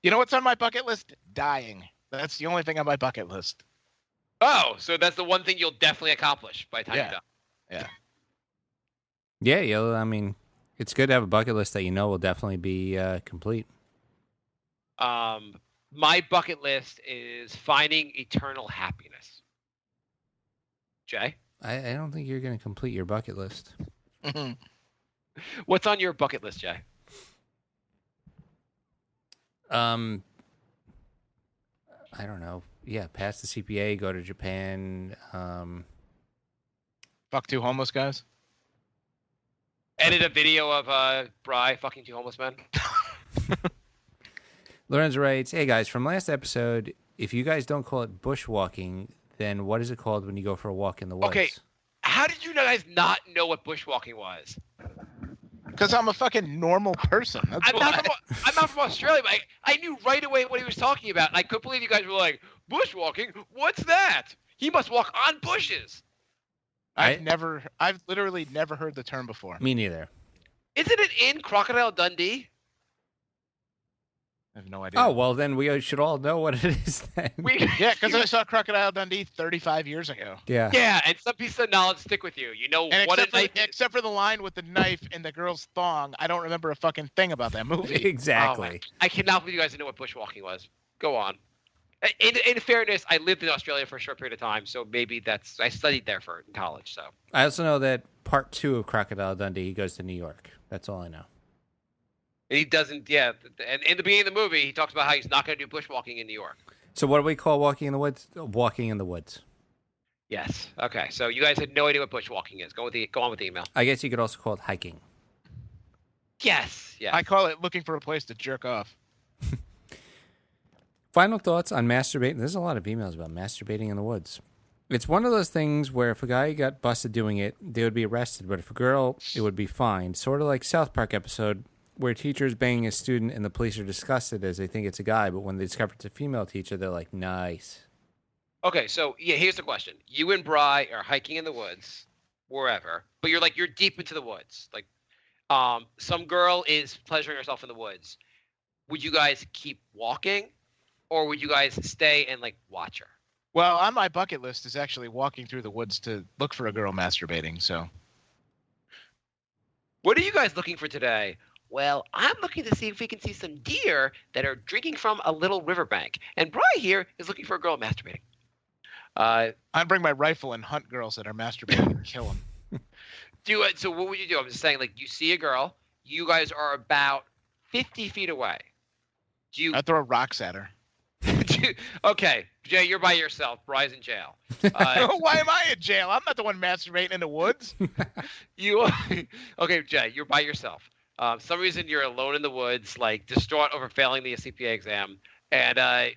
know what's on my bucket list? Dying. That's the only thing on my bucket list. Oh, so that's the one thing you'll definitely accomplish by the time Yeah. you're done. Yeah, I mean, it's good to have a bucket list that you know will definitely be complete. My bucket list is finding eternal happiness. Jay? I don't think you're going to complete your bucket list. What's on your bucket list, Jay? I don't know. Yeah, pass the CPA, go to Japan. Fuck 2 homeless guys. Edit a video of Bry fucking 2 homeless men. Lorenzo writes, hey guys, from last episode, if you guys don't call it bushwalking, then what is it called when you go for a walk in the woods? Okay, how did you guys not know what bushwalking was? Because I'm a fucking normal person. That's I'm why. not from Australia, but I knew right away what he was talking about. And I couldn't believe you guys were like, bushwalking? What's that? He must walk on bushes. I've literally never heard the term before. Me neither. Isn't it in Crocodile Dundee? I have no idea. Oh, well, then we should all know what it is then. Yeah, because I saw Crocodile Dundee 35 years ago. Yeah. Yeah, and some piece of knowledge stick with you. You know And what a except, knife for, except for the line with the knife and the girl's thong, I don't remember a fucking thing about that movie. Exactly. I cannot believe you guys didn't know what bushwalking was. Go on. In fairness, I lived in Australia for a short period of time, so maybe I studied there in college. So I also know that part 2 of Crocodile Dundee, he goes to New York. That's all I know. and he doesn't. Yeah, and in the beginning of the movie, he talks about how he's not going to do bushwalking in New York. So what do we call walking in the woods? Walking in the woods. Yes. Okay. So you guys had no idea what bushwalking is. Go on with the email. I guess you could also call it hiking. Yes. Yes. I call it looking for a place to jerk off. Final thoughts on masturbating. There's a lot of emails about masturbating in the woods. It's one of those things where if a guy got busted doing it, they would be arrested. But if a girl, it would be fined. Sort of like South Park episode where a teacher is banging a student and the police are disgusted as they think it's a guy. But when they discover it's a female teacher, they're like, nice. Okay. So yeah, here's the question: you and Bri are hiking in the woods, wherever, but you're deep into the woods. Like, some girl is pleasuring herself in the woods. Would you guys keep walking, or would you guys stay and like watch her? Well, on my bucket list is actually walking through the woods to look for a girl masturbating. So, What are you guys looking for today? Well, I'm looking to see if we can see some deer that are drinking from a little riverbank. And Bri here is looking for a girl masturbating. I bring my rifle and hunt girls that are masturbating and kill them. Do it. So what would you do? I'm just saying, like, you see a girl. You guys are about 50 feet away. Do you? I throw rocks at her. Okay, Jay, you're by yourself. Bri's in jail. Why am I in jail? I'm not the one masturbating in the woods. Okay, Jay, you're by yourself. Some reason you're alone in the woods, like distraught over failing the CPA exam, and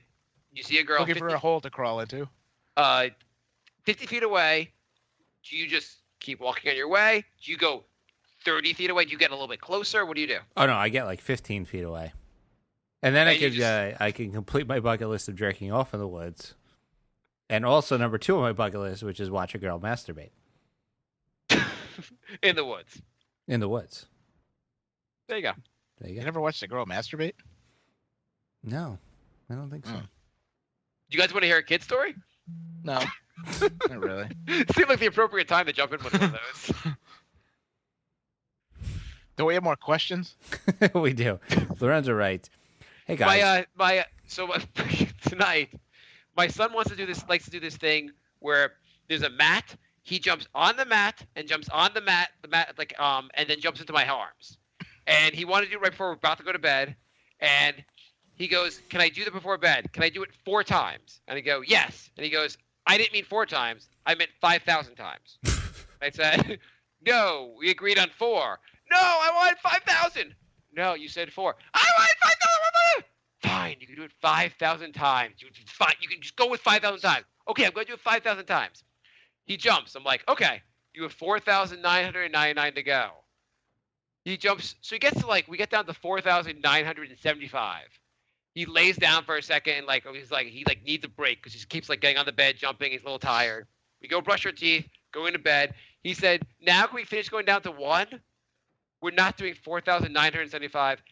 you see a girl Looking for a hole to crawl into. 50 feet away. Do you just keep walking on your way? Do you go 30 feet away? Do you get a little bit closer? What do you do? Oh, no, I get like 15 feet away. And then And I can complete my bucket list of jerking off in the woods. And also number 2 on my bucket list, which is watch a girl masturbate. In the woods. In the woods. There you go. There you You go. never watched a girl masturbate? No, I don't think so. Do you guys want to hear a kid story? No, not really. Seemed like the appropriate time to jump in with one of those. Do we have more questions? We do. Lorenzo writes, hey, guys. Tonight, my son likes to do this thing where there's a mat. He jumps on the mat and jumps on the mat, and then jumps into my arms. And he wanted to do it right before we're about to go to bed. And he goes, can I do that before bed? Can I do it 4 times? And I go, yes. And he goes, I didn't mean 4 times. I meant 5,000 times. I said, no, we agreed on 4. No, I wanted 5,000. No, you said 4. I wanted 5,000. Fine, you can do it 5,000 times. Fine, you can just go with 5,000 times. Okay, I'm going to do it 5,000 times. He jumps. I'm like, okay, you have 4,999 to go. He jumps. So he gets to we get down to 4,975. He lays down for a second and he needs a break because he keeps getting on the bed, jumping. He's a little tired. We go brush our teeth, go into bed. He said, now can we finish going down to 1? We're not doing 4,975.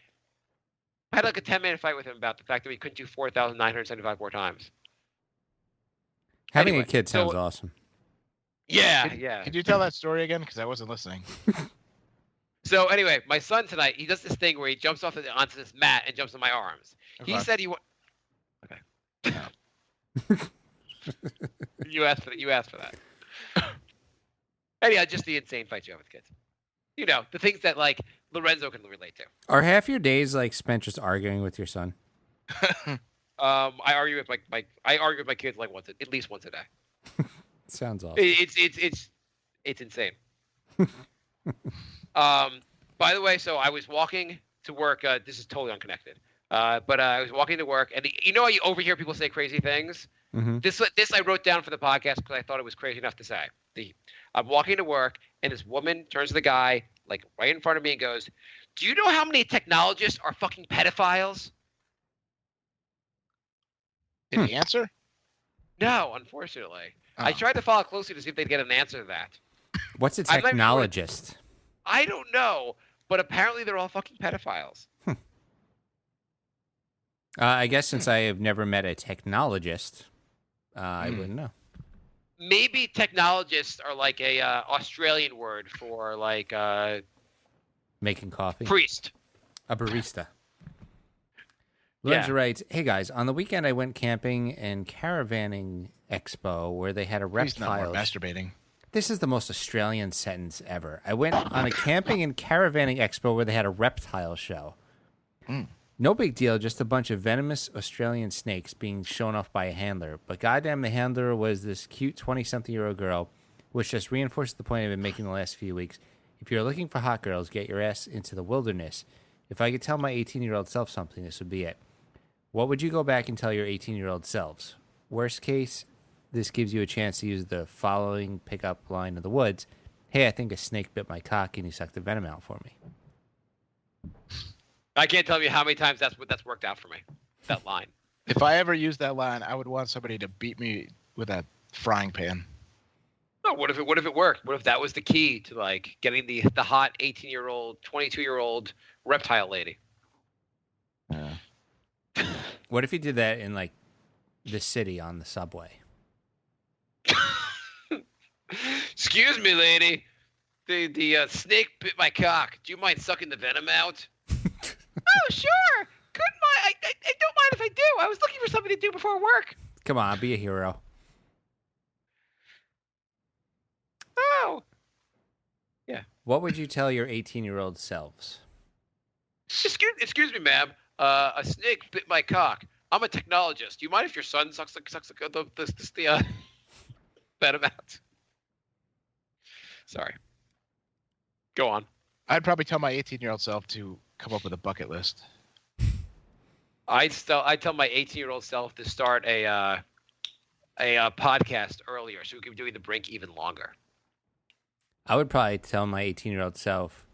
I had a 10-minute fight with him about the fact that we couldn't do 4,975 more times. Having Anyway, a kid sounds awesome. Yeah, yeah. Could you tell that story again? Because I wasn't listening. So anyway, my son tonight, he does this thing where he jumps off onto this mat and jumps on my arms. Okay. He said he Okay. You asked for that. Anyhow, just the insane fights you have with kids. You know, the things that Lorenzo can relate to. Are half your days spent just arguing with your son? I argue with my kids at least once a day. Sounds awesome. It's insane. By the way, so I was walking to work. This is totally unconnected. But I was walking to work, and you overhear people say crazy things. Mm-hmm. This I wrote down for the podcast because I thought it was crazy enough to say. I'm walking to work, and this woman turns to the guy right in front of me and goes, "Do you know how many technologists are fucking pedophiles?" Did he answer? No, unfortunately. Oh. I tried to follow closely to see if they'd get an answer to that. What's a I'm not sure. technologist? I don't know, but apparently they're all fucking pedophiles. I guess since I have never met a technologist, I wouldn't know. Maybe technologists are a Australian word for Making coffee. priest. A barista. Yeah. Lorenzo writes, hey guys, on the weekend I went camping and caravanning expo where they had a He's not more reptile. masturbating. This is the most Australian sentence ever. I went on a camping and caravanning expo where they had a reptile show. No big deal, just a bunch of venomous Australian snakes being shown off by a handler. But goddamn, the handler was this cute 20-something-year-old girl, which just reinforced the point I've been making the last few weeks. If you're looking for hot girls, get your ass into the wilderness. If I could tell my 18-year-old self something, this would be it. What would you go back and tell your 18-year-old selves? Worst case, this gives you a chance to use the following pickup line of the woods. Hey, I think a snake bit my cock and he sucked the venom out for me. I can't tell you how many times that's worked out for me. That line. If I ever used that line, I would want somebody to beat me with a frying pan. No, what if it worked? What if that was the key to like getting the hot 18-year-old, 22-year-old reptile lady? Yeah. What if you did that in, like, the city on the subway? Excuse me, lady. The snake bit my cock. Do you mind sucking the venom out? Oh, sure. I don't mind if I do. I was looking for something to do before work. Come on, be a hero. Oh. Yeah. What would you tell your 18-year-old selves? Excuse me, ma'am. A snake bit my cock. I'm a technologist. Do you mind if your son sucks the venom out? Sorry. Go on. I'd probably tell my 18-year-old self to come up with a bucket list. I tell my 18-year-old self to start a podcast earlier so we can be doing the brink even longer. I would probably tell my 18-year-old self,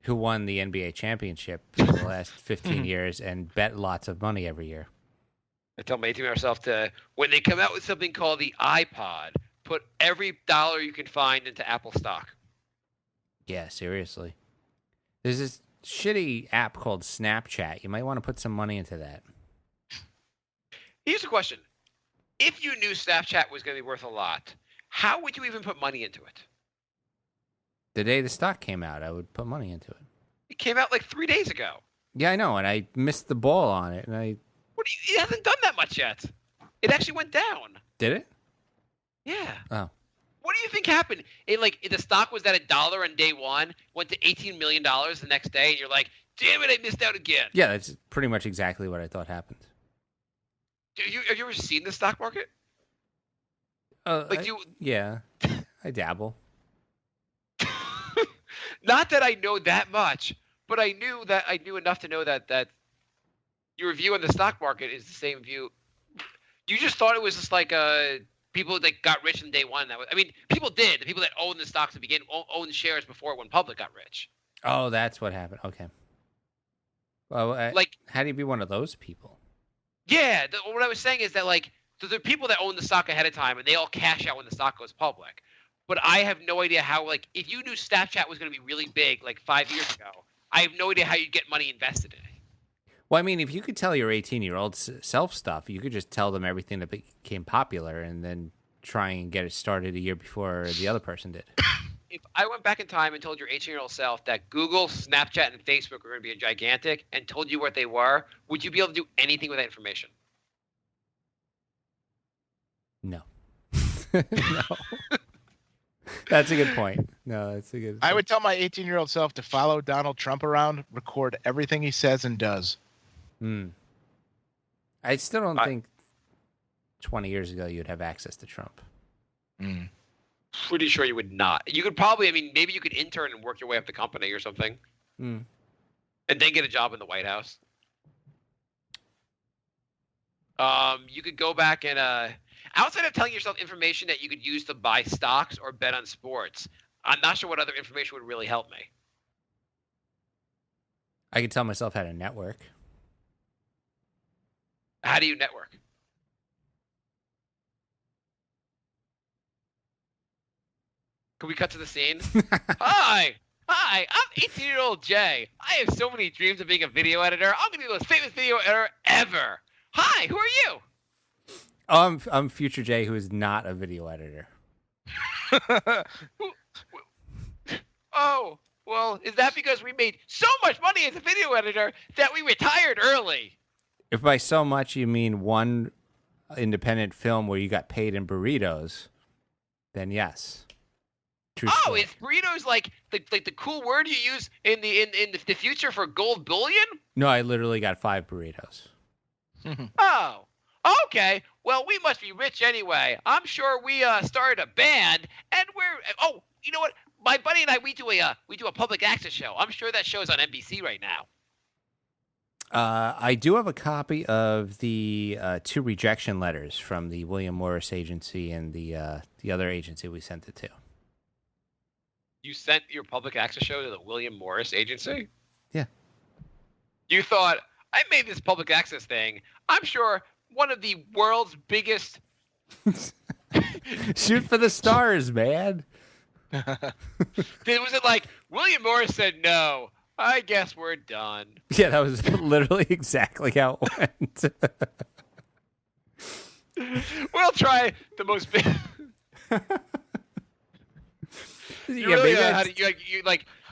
who won the NBA championship for the last 15 years and bet lots of money every year. I tell my 18-year-old self to, when they come out with something called the iPod, put every dollar you can find into Apple stock. Yeah, seriously. There's this shitty app called Snapchat. You might want to put some money into that. Here's a question. If you knew Snapchat was going to be worth a lot, how would you even put money into it? The day the stock came out, I would put money into it. It came out like 3 days ago. Yeah, I know, and I missed the ball on it. And it hasn't done that much yet. It actually went down. Did it? Yeah. Oh. What do you think happened? The stock was at $1 on day one, went to $18 million the next day, and you're like, damn it, I missed out again. Yeah, that's pretty much exactly what I thought happened. Have you ever seen the stock market? Yeah, I dabble. Not that I know that much, but I knew enough to know that your view on the stock market is the same view. You just thought it was just like people that got rich in day one. People did. The people that owned the stocks to begin owned shares before it went public got rich. Oh, that's what happened. Okay. Well, how do you be one of those people? Yeah, what I was saying is that so there are people that own the stock ahead of time and they all cash out when the stock goes public. But I have no idea how, if you knew Snapchat was going to be really big 5 years ago, I have no idea how you'd get money invested in it. Well, I mean, if you could tell your 18-year-old self stuff, you could just tell them everything that became popular and then try and get it started a year before the other person did. If I went back in time and told your 18-year-old self that Google, Snapchat, and Facebook were going to be gigantic and told you what they were, would you be able to do anything with that information? No. No. That's a good point. No, that's a good point. I would tell my 18-year-old self to follow Donald Trump around, record everything he says and does. I still don't think 20 years ago you'd have access to Trump. Pretty sure you would not. You could probably, maybe you could intern and work your way up the company or something. And then get a job in the White House. You could go back and outside of telling yourself information that you could use to buy stocks or bet on sports, I'm not sure what other information would really help me. I could tell myself how to network. How do you network? Can we cut to the scene? Hi, I'm 18-year-old Jay. I have so many dreams of being a video editor. I'm going to be the most famous video editor ever. Hi, who are you? Oh, I'm Future Jay, who is not a video editor. Oh, well, is that because we made so much money as a video editor that we retired early? If by so much you mean one independent film where you got paid in burritos, then yes. True Oh, story. is burritos like the cool word you use in the future for gold bullion? No, I literally got 5 burritos. Oh, okay. Well, we must be rich anyway. I'm sure we started a band, and oh, you know what? My buddy and I we do a public access show. I'm sure that show's on NBC right now. I do have a copy of the 2 rejection letters from the William Morris agency and the other agency we sent it to. You sent your public access show to the William Morris agency? Yeah. You thought, I made this public access thing. I'm sure one of the world's biggest... Shoot for the stars, man. Was it like, William Morris said no, I guess we're done. Yeah, that was literally exactly how it went. We'll try the most... Yeah, really, maybe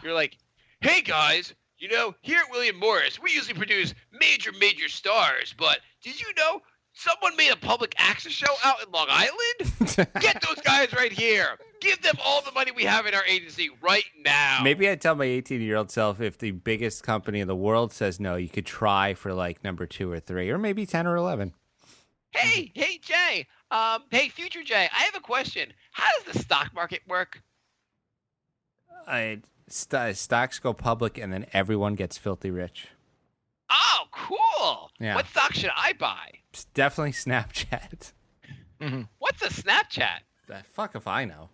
you're like, hey guys, here at William Morris, we usually produce major stars, but did you know someone made a public access show out in Long Island? Get those guys right here. Give them all the money we have in our agency right now. Maybe I'd tell my 18-year-old self, if the biggest company in the world says no, you could try for like number 2 or 3, or maybe 10 or 11. Hey, Jay. Hey, future Jay, I have a question. How does the stock market work? Stocks go public and then everyone gets filthy rich. Oh, cool. Yeah. What stock should I buy? It's definitely Snapchat. What's a Snapchat? Fuck if I know.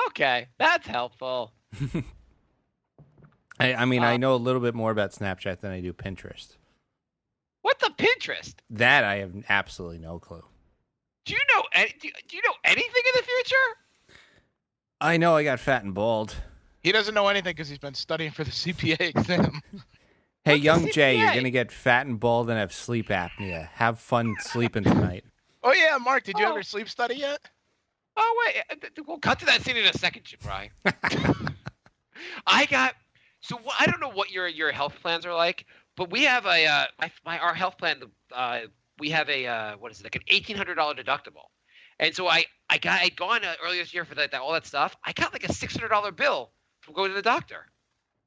Okay, that's helpful. I mean, I know a little bit more about Snapchat than I do Pinterest. What's a Pinterest? That I have absolutely no clue. Do you know anything in the future? I know I got fat and bald. He doesn't know anything because he's been studying for the CPA exam. Hey, What's young the Jay, you're CPA? going to get fat and bald and have sleep apnea. Have fun sleeping tonight. Oh yeah, Mark, did you Oh. ever sleep study yet? Oh wait, we'll cut to that scene in a second, Jabri. I don't know what your health plans are like, but we have our health plan. We have what is it, like an $1,800 deductible, and so I'd gone earlier this year for all that stuff. I got like a $600 bill from going to the doctor.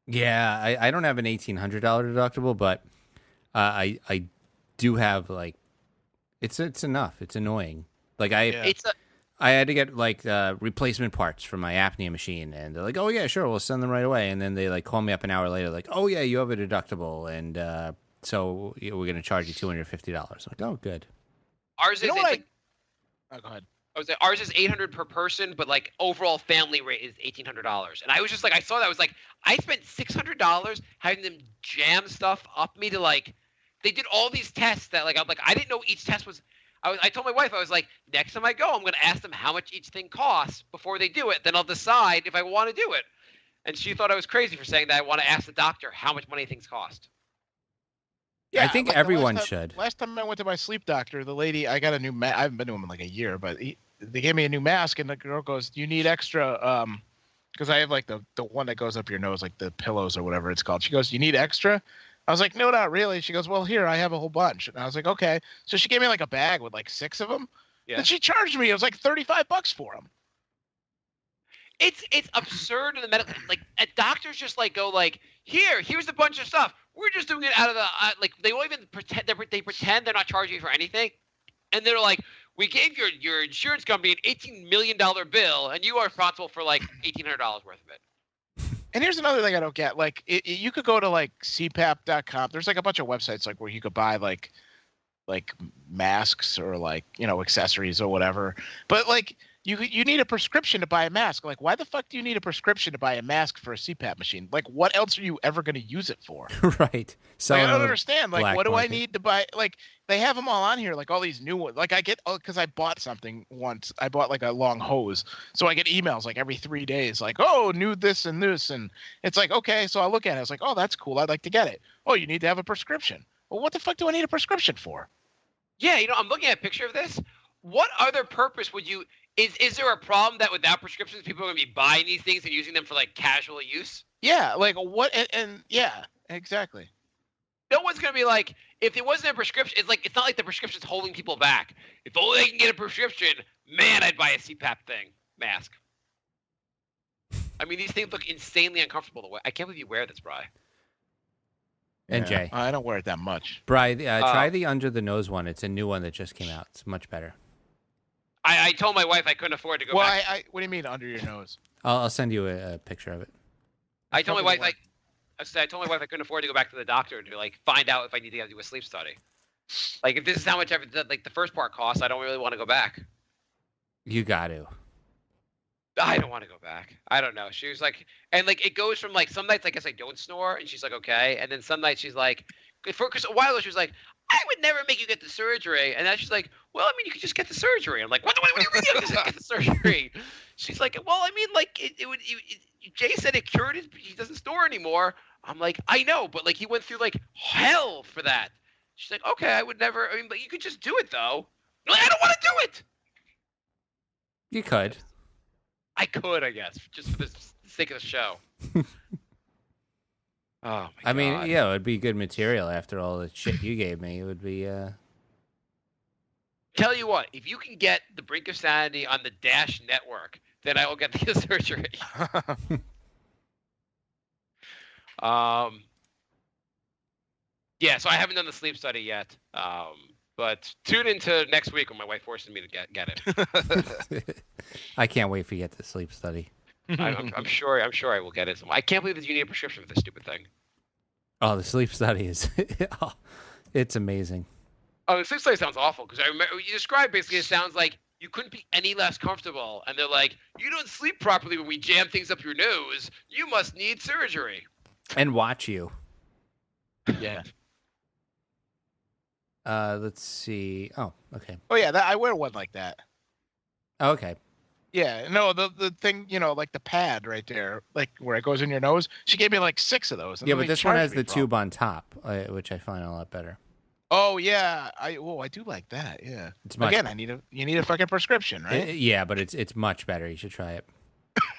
Yeah, I don't have an $1,800 deductible, but I do have like it's enough. It's annoying. Like Yeah. I had to get like replacement parts for my apnea machine, and they're like, "Oh yeah, sure, we'll send them right away." And then they like call me up an hour later, like, "Oh yeah, you have a deductible, and so we're going to charge you $250." Like, oh, good. Ours You is know what like, Oh, go ahead. ours is $800 per person, but like overall family rate is $1,800. And I was just like, I saw that, I was like, I spent $600 having them jam stuff up me to like, they did all these tests that like I didn't know each test was. I told my wife, I was like, next time I go, I'm going to ask them how much each thing costs before they do it. Then I'll decide if I want to do it. And she thought I was crazy for saying that I want to ask the doctor how much money things cost. I think like the everyone last should. Last time I went to my sleep doctor, the lady, I got a new mask. I haven't been to him in like a year, but they gave me a new mask, and the girl goes, "Do you need extra?" Because I have like the one that goes up your nose, like the pillows or whatever it's called. She goes, "You need extra?" I was like, "No, not really." She goes, "Well, here, I have a whole bunch." And I was like, "Okay." So she gave me like a bag with like 6 of them. Yeah. And she charged me. It was like $35 for them. It's absurd in the medical, like doctors just like go like, here's a bunch of stuff. We're just doing it out of the like they won't even pretend they pretend they're not charging you for anything, and they're like, we gave your insurance company an $18 million bill, and you are responsible for like $1,800 worth of it. And here's another thing I don't get. Like, you could go to like CPAP.com. There's like a bunch of websites like where you could buy like masks or like, accessories or whatever. But like you need a prescription to buy a mask. Like, why the fuck do you need a prescription to buy a mask for a CPAP machine? Like, what else are you ever going to use it for? right. Like, Selling I on don't the understand. Like, black what do I market. need to buy? Like, they have them all on here, like all these new ones. Like, I get, because I bought something once. I bought like a long hose. So I get emails like every 3 days, like, oh, new this and this. And it's like, okay. So I look at it. It's like, oh, that's cool. I'd like to get it. Oh, you need to have a prescription. Well, what the fuck do I need a prescription for? Yeah, I'm looking at a picture of this. What other purpose would you? Is there a problem that without prescriptions, people are going to be buying these things and using them for like casual use? Yeah, like what? And yeah, exactly. No one's going to be like, if there wasn't a prescription, it's not like the prescription's holding people back. If only they can get a prescription, man, I'd buy a CPAP mask. I mean, these things look insanely uncomfortable. The way I can't believe you wear this, Bri. And Yeah. Jay. I don't wear it that much. Bri, try the under the nose one. It's a new one that just came out. It's much better. I told my wife I couldn't afford to go Well, back. what do you mean under your nose? I'll send you a picture of it. I told my probably wife I told my wife I couldn't afford to go back to the doctor to like find out if I need to do a sleep study. Like if this is how much like the first part costs, I don't really want to go back. You got to. I don't want to go back. I don't know. She was like, and like it goes from like some nights I guess I don't snore, and she's like okay, and then some nights she's like, because a while ago she was like, I would never make you get the surgery, and now she's like, well, I mean you could just get the surgery. I'm like, what do you mean you just get the surgery? She's like, well, I mean like Jay said it cured it. He doesn't snore anymore. I'm like, I know, but like he went through like hell for that. She's like, okay, I would never. I mean, but you could just do it though. I'm like, I don't want to do it. You could. I could, I guess, just for the sake of the show. Oh my god. I mean, yeah, it would be good material after all the shit you gave me. It would be. Tell you what, if you can get The Brink of Sanity on the Dash Network, then I will get the surgery. Yeah, so I haven't done the sleep study yet. But tune into next week when my wife forces me to get it. I can't wait for you to get the sleep study. I'm sure I will get it. I can't believe that you need a prescription for this stupid thing. Oh, the sleep study is. Oh, it's amazing. Oh, the sleep study sounds awful because I remember you described basically it sounds like you couldn't be any less comfortable, and they're like, you don't sleep properly when we jam things up your nose. You must need surgery. And watch you. Yeah. Let's see. Oh, okay. Oh yeah, I wear one like that. Okay. Yeah, no, the thing, like the pad right there, like where it goes in your nose. She gave me like 6 of those. And Yeah, then but they this one charged has me the for tube on top, which I find a lot better. Oh yeah, I do like that. Yeah. It's much Again, you need a fucking prescription, right? Yeah, but it's much better. You should try it.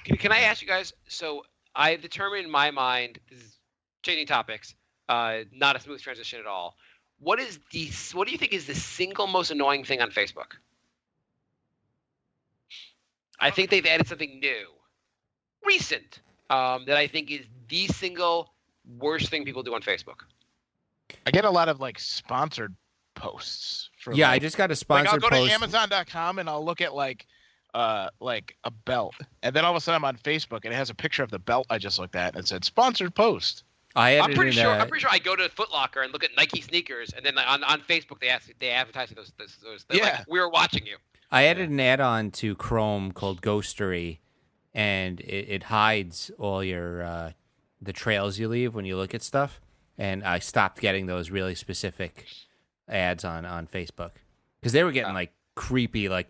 Can I ask you guys? So I determined in my mind, this is changing topics, not a smooth transition at all. What do you think is the single most annoying thing on Facebook? I think they've added something new, recent, that I think is the single worst thing people do on Facebook. I get a lot of like sponsored posts. Yeah, I just got a like sponsored I'll go post. to Amazon.com and I'll look at like a belt, and then all of a sudden I'm on Facebook and it has a picture of the belt I just looked at and it said sponsored post. I'm pretty sure I go to Foot Locker and look at Nike sneakers, and then on Facebook they advertise those. They're like, we were watching you. I added an add-on to Chrome called Ghostery, and it hides all your the trails you leave when you look at stuff. And I stopped getting those really specific ads on Facebook because they were getting like creepy. Like,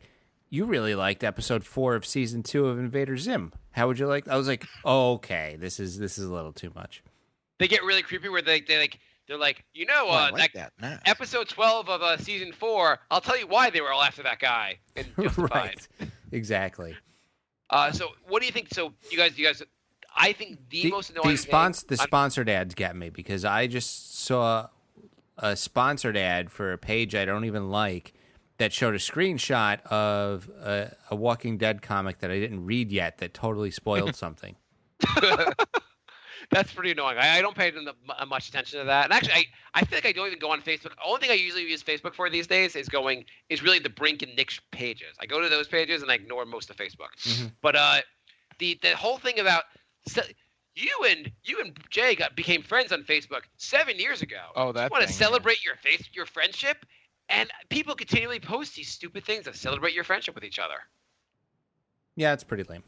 you really liked episode 4 of season 2 of Invader Zim. How would you like? I was like, oh, okay, this is a little too much. They get really creepy where they're like, I like that. Nice. episode 12 of season 4. I'll tell you why they were all after that guy. And justified. Right. Exactly. So what do you think? So you guys, I think the most annoying the sponsored ads get me because I just saw a sponsored ad for a page I don't even like that showed a screenshot of a Walking Dead comic that I didn't read yet that totally spoiled something. That's pretty annoying. I don't pay much attention to that. And actually, I feel like I don't even go on Facebook. The only thing I usually use Facebook for these days is really the Brink and Nick pages. I go to those pages and I ignore most of Facebook. Mm-hmm. But the whole thing about you and Jay became friends on Facebook 7 years ago. Oh, that. You want to celebrate your friendship, and people continually post these stupid things that celebrate your friendship with each other. Yeah, it's pretty lame.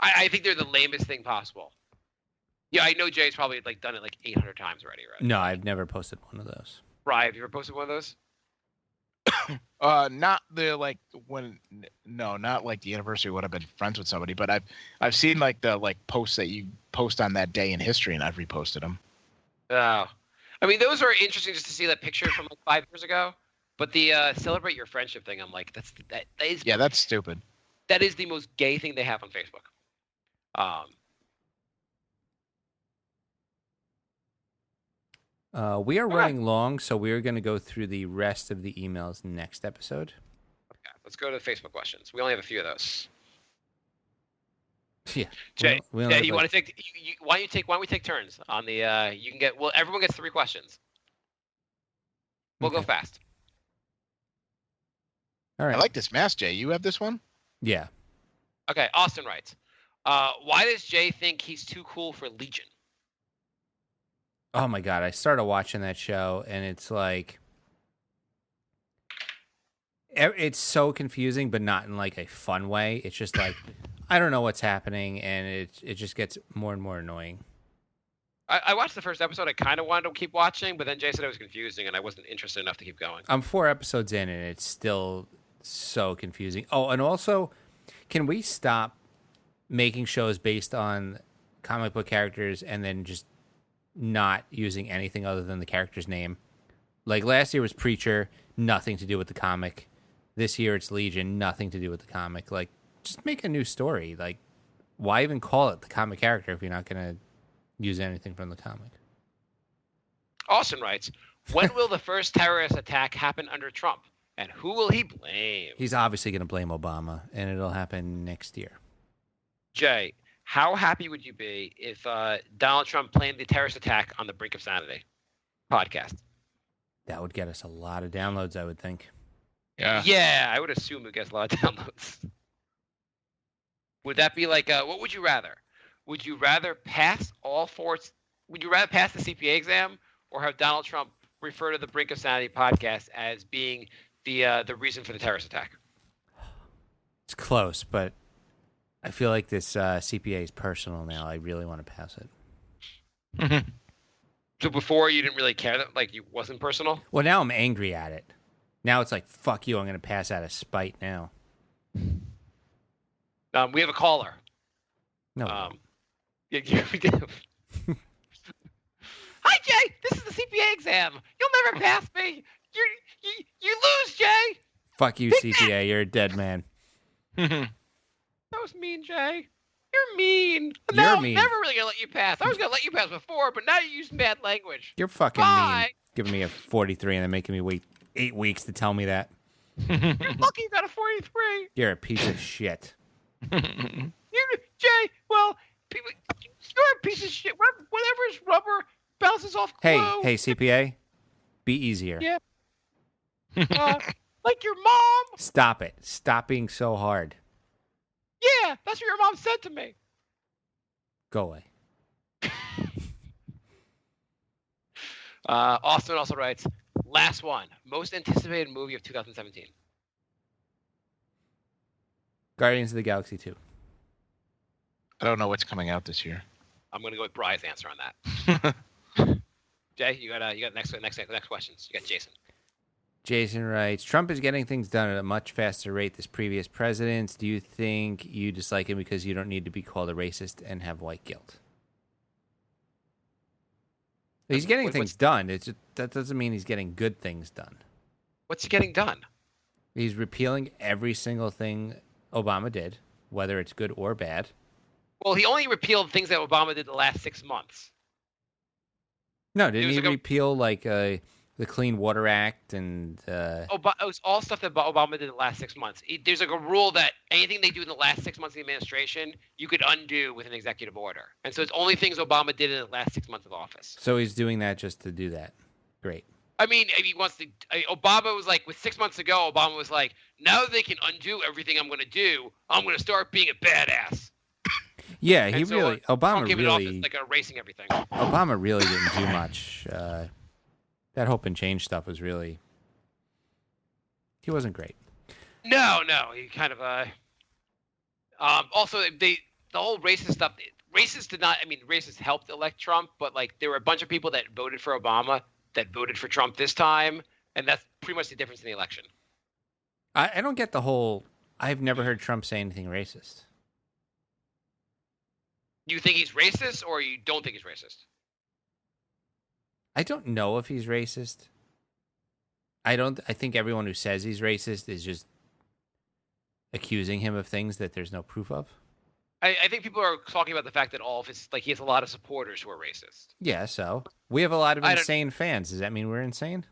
I think they're the lamest thing possible. Yeah, I know Jay's probably done it 800 times already, right? No, I've never posted one of those. Brian, have you ever posted one of those? Not the not like the anniversary when I've been friends with somebody, but I've seen the posts that you post on that day in history, and I've reposted them. Oh, I mean those are interesting just to see that picture from 5 years ago. But the celebrate your friendship thing, I'm like, that is that's stupid. That is the most gay thing they have on Facebook. We are running long, so we are going to go through the rest of the emails next episode. Okay, let's go to the Facebook questions. We only have a few of those. Yeah. Jay, We don't Jay, have, you like- want to take? Why don't we take turns on the? You can get. Well, everyone gets 3 questions. We'll go Okay. fast. All right. I like this mask, Jay. You have this one? Yeah. Okay, Austin writes. Why does Jay think he's too cool for Legion? Oh my god, I started watching that show and it's like it's so confusing, but not in like a fun way. It's just like I don't know what's happening, and it just gets more and more annoying. I watched the first episode. I kind of wanted to keep watching, but then Jay said it was confusing, and I wasn't interested enough to keep going. I'm 4 episodes in, and it's still so confusing. Oh, and also, can we stop making shows based on comic book characters and then just not using anything other than the character's name? Like last year was Preacher, nothing to do with the comic. This year it's Legion, nothing to do with the comic. Like, just make a new story. Like, why even call it the comic character if you're not going to use anything from the comic? Austin writes, when will the first terrorist attack happen under Trump? And who will he blame? He's obviously going to blame Obama, and it'll happen next year. Jay, how happy would you be if Donald Trump blamed the terrorist attack on the Brink of Sanity podcast? That would get us a lot of downloads, I would think. Yeah. Yeah, I would assume it gets a lot of downloads. Would that be like, what would you rather? Would you rather pass all 4? Would you rather pass the CPA exam or have Donald Trump refer to the Brink of Sanity podcast as being the reason for the terrorist attack? It's close, but I feel like this CPA is personal now. I really want to pass it. So before you didn't really care that, like, you wasn't personal? Well, now I'm angry at it. Now it's like, fuck you, I'm going to pass out of spite now. We have a caller. No. Yeah, we do. Hi, Jay. This is the CPA exam. You'll never pass me. You lose, Jay. Fuck you, CPA. You're a dead man. That was mean, Jay. You're mean. You're No, mean. I'm never really gonna let you pass. I was gonna let you pass before, but now you're using bad language. You're fucking Bye. mean. Giving me a 43 and then making me wait 8 weeks to tell me that. You're lucky you got a 43. You're a piece of shit. Jay, well, people, you're a piece of shit. Whatever's rubber bounces off glue. Hey, CPA, be easier. Yeah. Like your mom. Stop it. Stop being so hard. Yeah, that's what your mom said to me. Go away. Austin also writes, last one, most anticipated movie of 2017. Guardians of the Galaxy 2. I don't know what's coming out this year. I'm gonna go with Bry's answer on that. Jay, you got next questions. You got Jason. Jason writes, Trump is getting things done at a much faster rate than previous presidents. Do you think you dislike him because you don't need to be called a racist and have white guilt? He's getting things done. That doesn't mean he's getting good things done. What's he getting done? He's repealing every single thing Obama did, whether it's good or bad. Well, he only repealed things that Obama did the last 6 months. No, didn't was he like repeal the Clean Water Act and It was all stuff that Obama did in the last 6 months. There's like a rule that anything they do in the last 6 months of the administration, you could undo with an executive order. And so it's only things Obama did in the last 6 months of office. so he's doing that just to do that. Great. I mean, he wants to. Obama was like, with 6 months ago, Obama was like, now that they can undo everything I'm going to do, I'm going to start being a badass. Yeah, he And so, really Obama Trump came in office really like erasing everything. Obama really didn't do much. That Hope and Change stuff was really he wasn't great. No, he kind of. Also, the whole racist stuff. Racists did not. I mean, racists helped elect Trump, but like there were a bunch of people that voted for Obama that voted for Trump this time, and that's pretty much the difference in the election. I don't get the whole. I've never heard Trump say anything racist. You think he's racist, or you don't think he's racist? I don't know if he's racist. I think everyone who says he's racist is just accusing him of things that there's no proof of. I think people are talking about the fact that all of his, like, he has a lot of supporters who are racist. Yeah, so we have a lot of I don't- insane fans. Does that mean we're insane?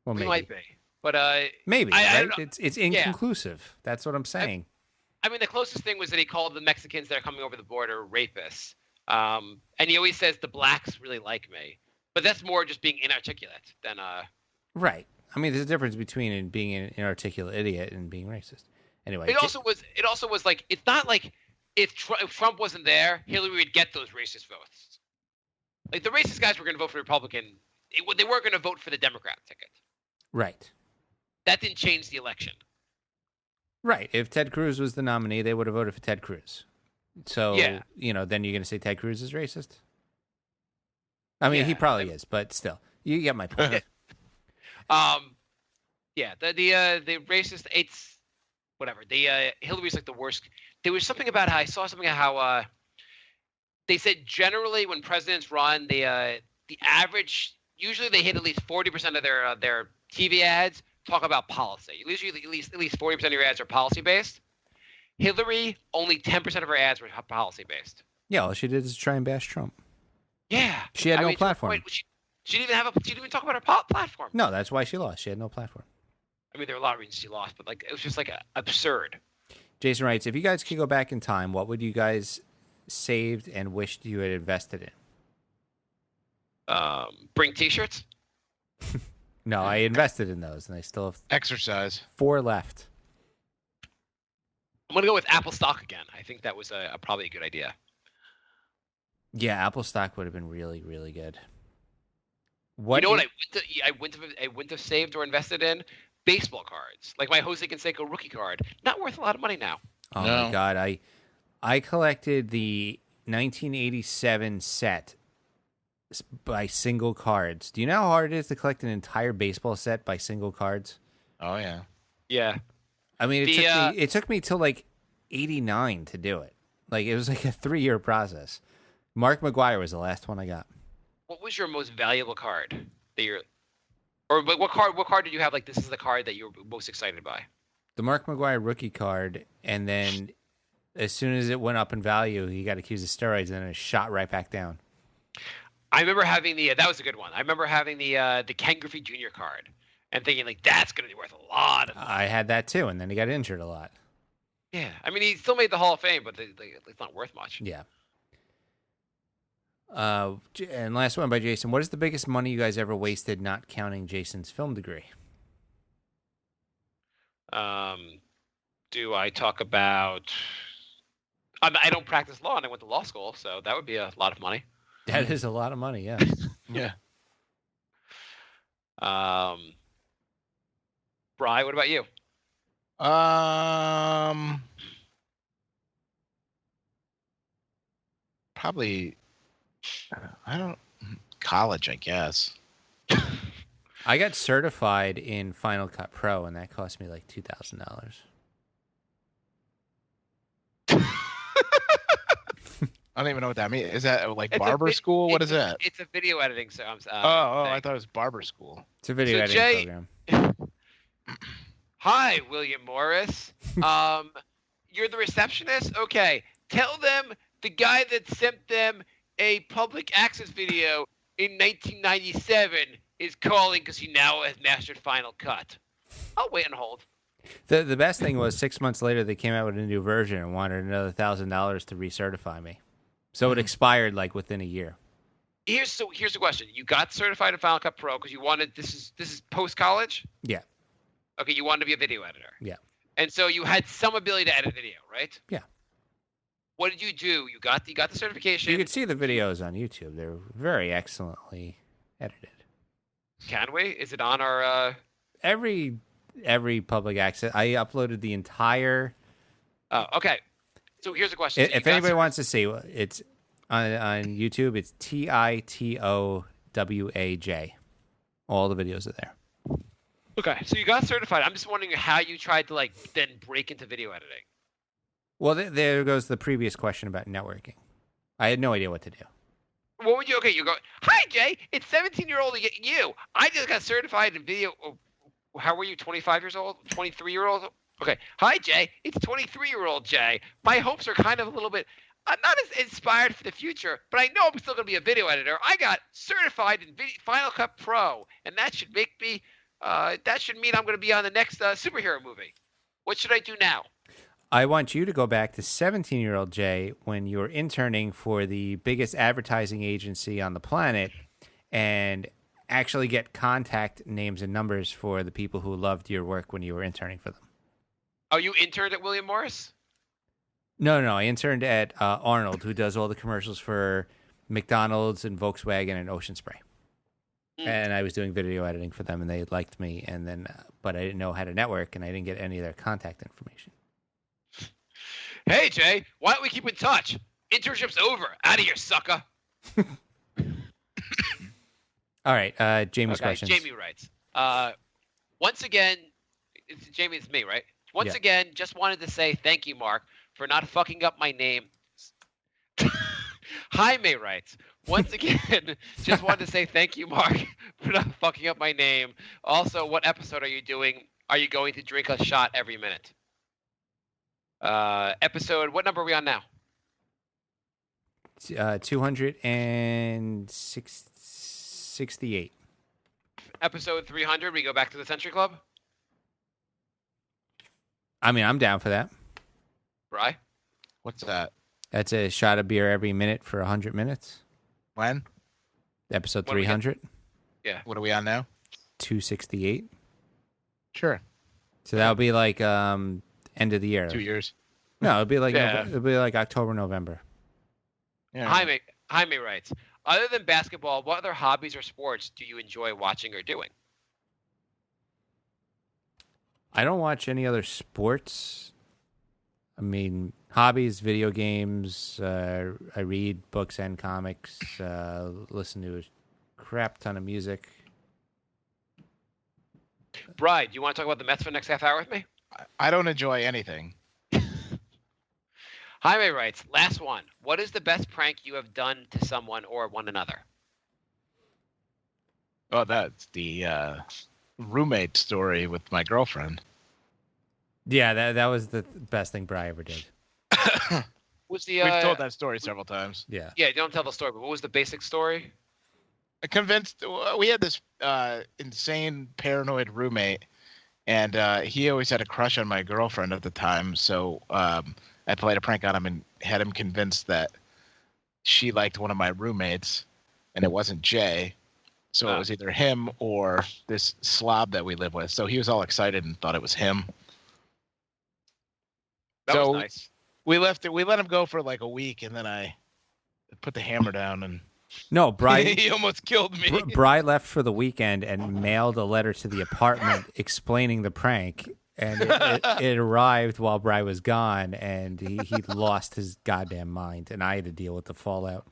Well, We maybe. might be, but Maybe, I right? don't know. It's inconclusive. That's what I'm saying. I mean, the closest thing was that he called the Mexicans that are coming over the border rapists. And he always says the blacks really like me, but that's more just being inarticulate than Right. I mean, there's a difference between being an inarticulate idiot and being racist. Anyway, It also was like it's not like if Trump wasn't there, Hillary would get those racist votes. Like the racist guys were going to vote for Republican. They weren't going to vote for the Democrat ticket. right. That didn't change the election. Right. If Ted Cruz was the nominee, they would have voted for Ted Cruz. So, Yeah. then you're going to say Ted Cruz is racist? I mean, he Yeah, probably is, but still, you get my point. Yeah, the racist. It's whatever. Hillary's like the worst. There was something about how I saw something about how they said generally when presidents run, the average usually they hit at least 40% of their TV ads talk about policy. Usually at least 40% of your ads are policy based. Hillary, only 10% of her ads were policy based. Yeah, all she did is try and bash Trump. Yeah, She had no to the platform. point, she didn't even she didn't even talk about her platform. No, that's why she lost. She had no platform. I mean, there are a lot of reasons she lost, but like it was just like absurd. Jason writes, if you guys could go back in time, what would you guys saved and wished you had invested in? Bring T-shirts. No, I invested in those, and I still have Exercise. 4 left. I'm gonna go with Apple stock again. I think that was probably a good idea. Yeah, Apple stock would have been really, really good. You know what I wouldn't have saved or invested in? Baseball cards, like my Jose Canseco rookie card. Not worth a lot of money now. Oh No. my god, I collected the 1987 set by single cards. Do you know how hard it is to collect an entire baseball set by single cards? Oh yeah. Yeah. I mean, it took me till like 89 to do it. Like it was like a 3-year process. Mark McGuire was the last one I got. What was your most valuable card that you're, or what card did you have? Like this is the card that you were most excited by. The Mark McGuire rookie card, and then as soon as it went up in value, he got accused of steroids, and then it shot right back down. I remember having that was a good one. I remember having the Ken Griffey Jr. card and thinking like that's gonna be worth a lot of money. I had that too, and then he got injured a lot. Yeah, I mean he still made the Hall of Fame, but it's not worth much. Yeah. And last one by Jason. What is the biggest money you guys ever wasted, not counting Jason's film degree? Do I talk about? I don't practice law, and I went to law school, so that would be a lot of money. That is a lot of money, yeah. Yeah. Bri, what about you? Probably. I don't. College, I guess. I got certified in Final Cut Pro, and that cost me like $2,000. I don't even know what that means. Is that like It's a barber school? What is it's a- that? It's a video editing. So Oh, thing. I thought it was barber school. It's a video So, editing Jay- program. Hi, William Morris. You're the receptionist? Okay. Tell them the guy that sent them a public access video in 1997 is calling because he now has mastered Final Cut. I'll wait and hold. The best thing was 6 months later, they came out with a new version and wanted another $1,000 to recertify me. So it expired like within a year. Here's the question. You got certified in Final Cut Pro because you wanted this is post college? Yeah. Okay, you wanted to be a video editor. Yeah. And so you had some ability to edit video, right? Yeah. What did you do? You got the certification. You could see the videos on YouTube. They're very excellently edited. Can we? Is it on our Every public access, I uploaded the entire. Oh, okay. So here's a question. So you If got anybody wants to see, it's on YouTube. It's TITOWAJ. All the videos are there. Okay, so you got certified. I'm just wondering how you tried to like then break into video editing. Well, there goes the previous question about networking. I had no idea what to do. What would you? Okay, you go. Hi, Jay. It's 17-year-old you. I just got certified in video. How were you? 25 years old? 23-year-old? Okay. Hi, Jay. It's 23-year-old Jay. My hopes are kind of a little bit. I'm not as inspired for the future, but I know I'm still going to be a video editor. I got certified in Final Cut Pro, and that should make me. That should mean I'm going to be on the next superhero movie. What should I do now? I want you to go back to 17-year-old Jay when you were interning for the biggest advertising agency on the planet and actually get contact names and numbers for the people who loved your work when you were interning for them. Oh, you interned at William Morris? No, I interned at Arnold, who does all the commercials for McDonald's and Volkswagen and Ocean Spray. And I was doing video editing for them, and they liked me. And then, but I didn't know how to network, and I didn't get any of their contact information. Hey, Jay, why don't we keep in touch? Internship's over. Out of here, sucker. All right, Jamie's questions. Jamie writes, once again, Jamie, it's me, right? Once again, just wanted to say thank you, Mark, for not fucking up my name. Jaime writes, once again, just wanted to say thank you, Mark, for not fucking up my name. Also, what episode are you doing? Are you going to drink a shot every minute? Episode, what number are we on now? 268. Episode 300, we go back to the Century Club? I mean, I'm down for that. Bri? What's that? That's a shot of beer every minute for 100 minutes. When? Episode When we 300. Yeah. What are we on now? 268. Sure. So that would be like end of the year. 2 years. No, it'd be like Yeah. it'd be like October, November. Yeah. Jaime writes, other than basketball, what other hobbies or sports do you enjoy watching or doing? I don't watch any other sports. I mean, hobbies, video games. I read books and comics. Listen to a crap ton of music. Bri, do you want to talk about the Mets for the next half hour with me? I don't enjoy anything. Jaime writes, last one. What is the best prank you have done to someone or one another? Oh, that's the roommate story with my girlfriend. Yeah, that was the best thing Bri ever did. Was the We've told that story several times. Yeah. Yeah, don't tell the story, but what was the basic story? I convinced we had this insane paranoid roommate, and he always had a crush on my girlfriend at the time. So I played a prank on him and had him convinced that she liked one of my roommates, and it wasn't Jay. So it was either him or this slob that we live with. So he was all excited and thought it was him. That was nice. We let him go for like a week, and then I put the hammer down, and No, Bri. he almost killed me. Bri left for the weekend and mailed a letter to the apartment explaining the prank. And it arrived while Bri was gone, and he lost his goddamn mind, and I had to deal with the fallout.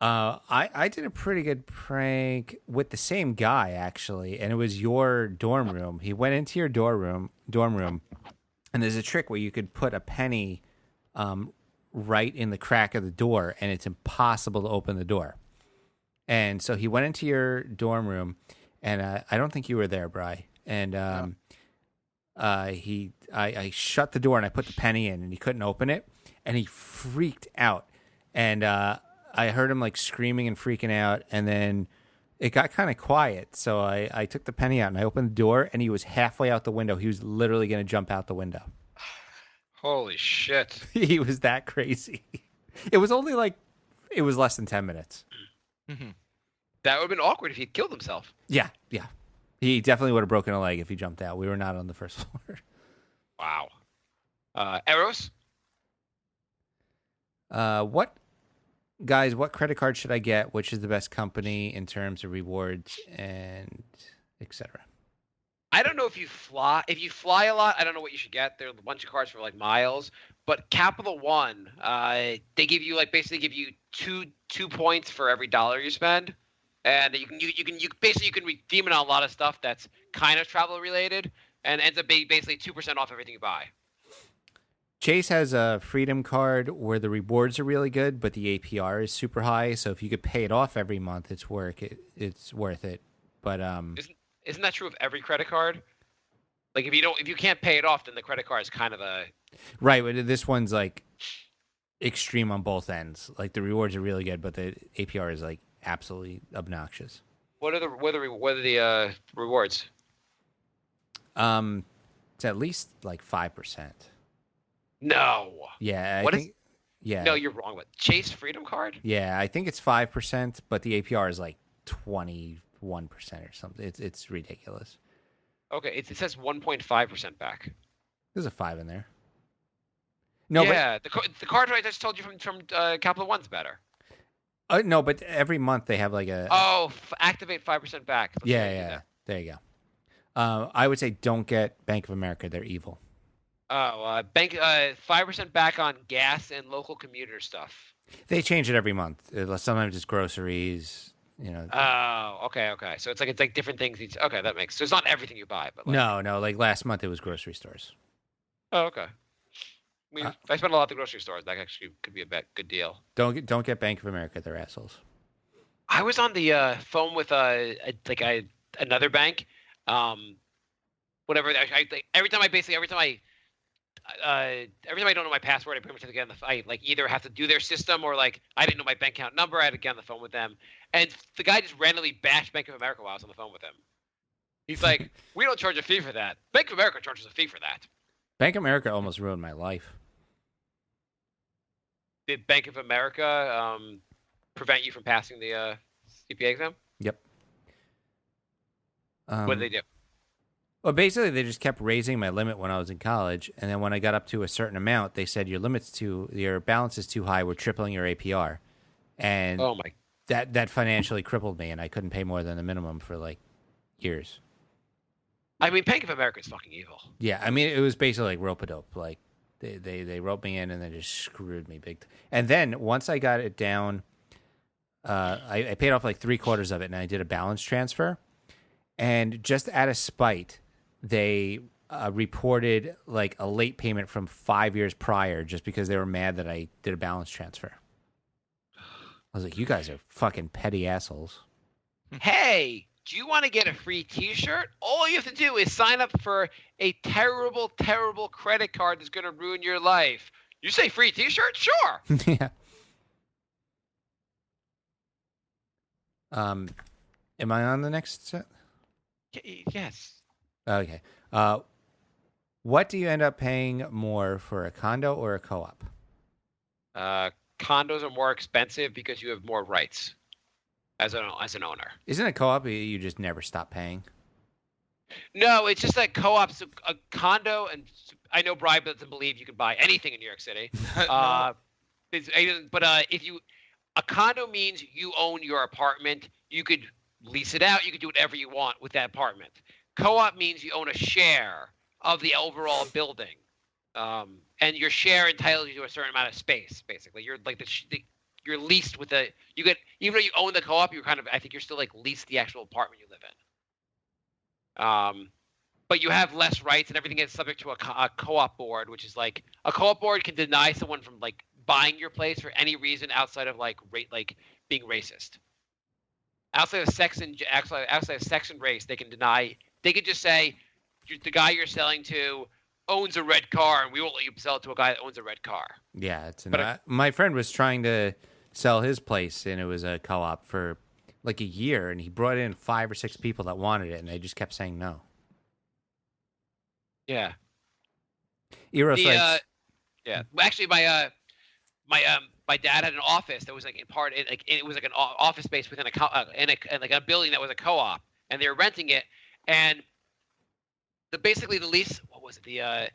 I did a pretty good prank with the same guy, actually, and it was your dorm room. He went into your dorm room, and there's a trick where you could put a penny right in the crack of the door, and it's impossible to open the door. And so he went into your dorm room, and I don't think you were there, Bri. And I shut the door and I put the penny in, and he couldn't open it, and he freaked out. And I heard him like screaming and freaking out, and then it got kind of quiet. So I took the penny out and I opened the door, and he was halfway out the window. He was literally going to jump out the window. Holy shit. He was that crazy. It was only like, it was less than 10 minutes. Mm-hmm. That would have been awkward if he'd killed himself. Yeah. He definitely would have broken a leg if he jumped out. We were not on the first floor. Wow. Eros? What credit card should I get? Which is the best company in terms of rewards and etc.? I don't know if you fly. If you fly a lot, I don't know what you should get. There are a bunch of cards for like miles. But Capital One, they give you basically give you two points for every dollar you spend. And you can redeem it on a lot of stuff that's kind of travel related, and ends up being basically 2% off everything you buy. Chase has a Freedom card where the rewards are really good, but the APR is super high. So if you could pay it off every month, it's worth it. But isn't that true of every credit card? Like if you can't pay it off, then the credit card is kind of a right. But this one's like extreme on both ends. Like the rewards are really good, but the APR is like absolutely obnoxious. What are the rewards? It's at least like 5%. No. Yeah, What I is- think. Yeah, No, you're wrong. What? Chase Freedom Card? yeah, I think it's 5%, but the APR is like 21% or something. It's ridiculous. Okay, it says 1.5% back. There's a 5 in there. No, yeah, the card I just told you from Capital One's better. but no, but every month they have like a. Oh, activate 5% back. Let's try to do yeah. that. There you go. I would say don't get Bank of America. They're evil. Oh, bank 5% back on gas and local commuter stuff. They change it every month. Sometimes it's groceries. You know. Oh, okay. So it's like different things. Okay, that makes. So it's not everything you buy, but like, No. Like last month it was grocery stores. Oh, okay. I spend a lot at the grocery stores. That actually could be a good deal. Don't get Bank of America. They're assholes. I was on the phone with another bank. Whatever. Every time I don't know my password, I pretty much have to get on I like either have to do their system or like I didn't know my bank account number. I had to get on the phone with them, and the guy just randomly bashed Bank of America while I was on the phone with him. He's like, "We don't charge a fee for that. Bank of America charges a fee for that." Bank of America almost ruined my life. Did Bank of America prevent you from passing the CPA exam? Yep. What did they do? Well, basically, they just kept raising my limit when I was in college, and then when I got up to a certain amount, they said your balance is too high. We're tripling your APR, and Oh my! that financially crippled me, and I couldn't pay more than the minimum for like years. I mean, Bank of America is fucking evil. Yeah, I mean, it was basically like rope-a-dope. Like they roped me in and then just screwed me big. And then once I got it down, I paid off like 3/4 of it, and I did a balance transfer. And just out of spite, they reported like a late payment from 5 years prior, just because they were mad that I did a balance transfer. I was like, "You guys are fucking petty assholes." Hey, do you want to get a free T-shirt? All you have to do is sign up for a terrible, terrible credit card that's going to ruin your life. You say free T-shirt? Sure. Yeah. Am I on the next set? Yes. Okay. What do you end up paying more for, a condo or a co-op? Condos are more expensive because you have more rights as an owner. Isn't a co-op you just never stop paying? No, it's just that co-ops, a condo, and I know Brian doesn't believe you can buy anything in New York City. No. But a condo means you own your apartment. You could lease it out. You could do whatever you want with that apartment. Co-op means you own a share of the overall building, and your share entitles you to a certain amount of space. Basically, you're like you're leased with even though you own the co-op, you're I think you're still like leased the actual apartment you live in. But you have less rights, and everything is subject to a co-op board, which is like a co-op board can deny someone from like buying your place for any reason outside of like being racist. Outside of sex and race, they can deny. They could just say the guy you're selling to owns a red car, and we won't let you sell it to a guy that owns a red car. Yeah, my friend was trying to sell his place, and it was a co-op for like a year, and he brought in 5 or 6 people that wanted it, and they just kept saying no. Yeah. Eros writes, Yeah. Well, actually, my dad had an office that was like it was like an office space within a building that was a co-op, and they were renting it, and basically the lease, what was it?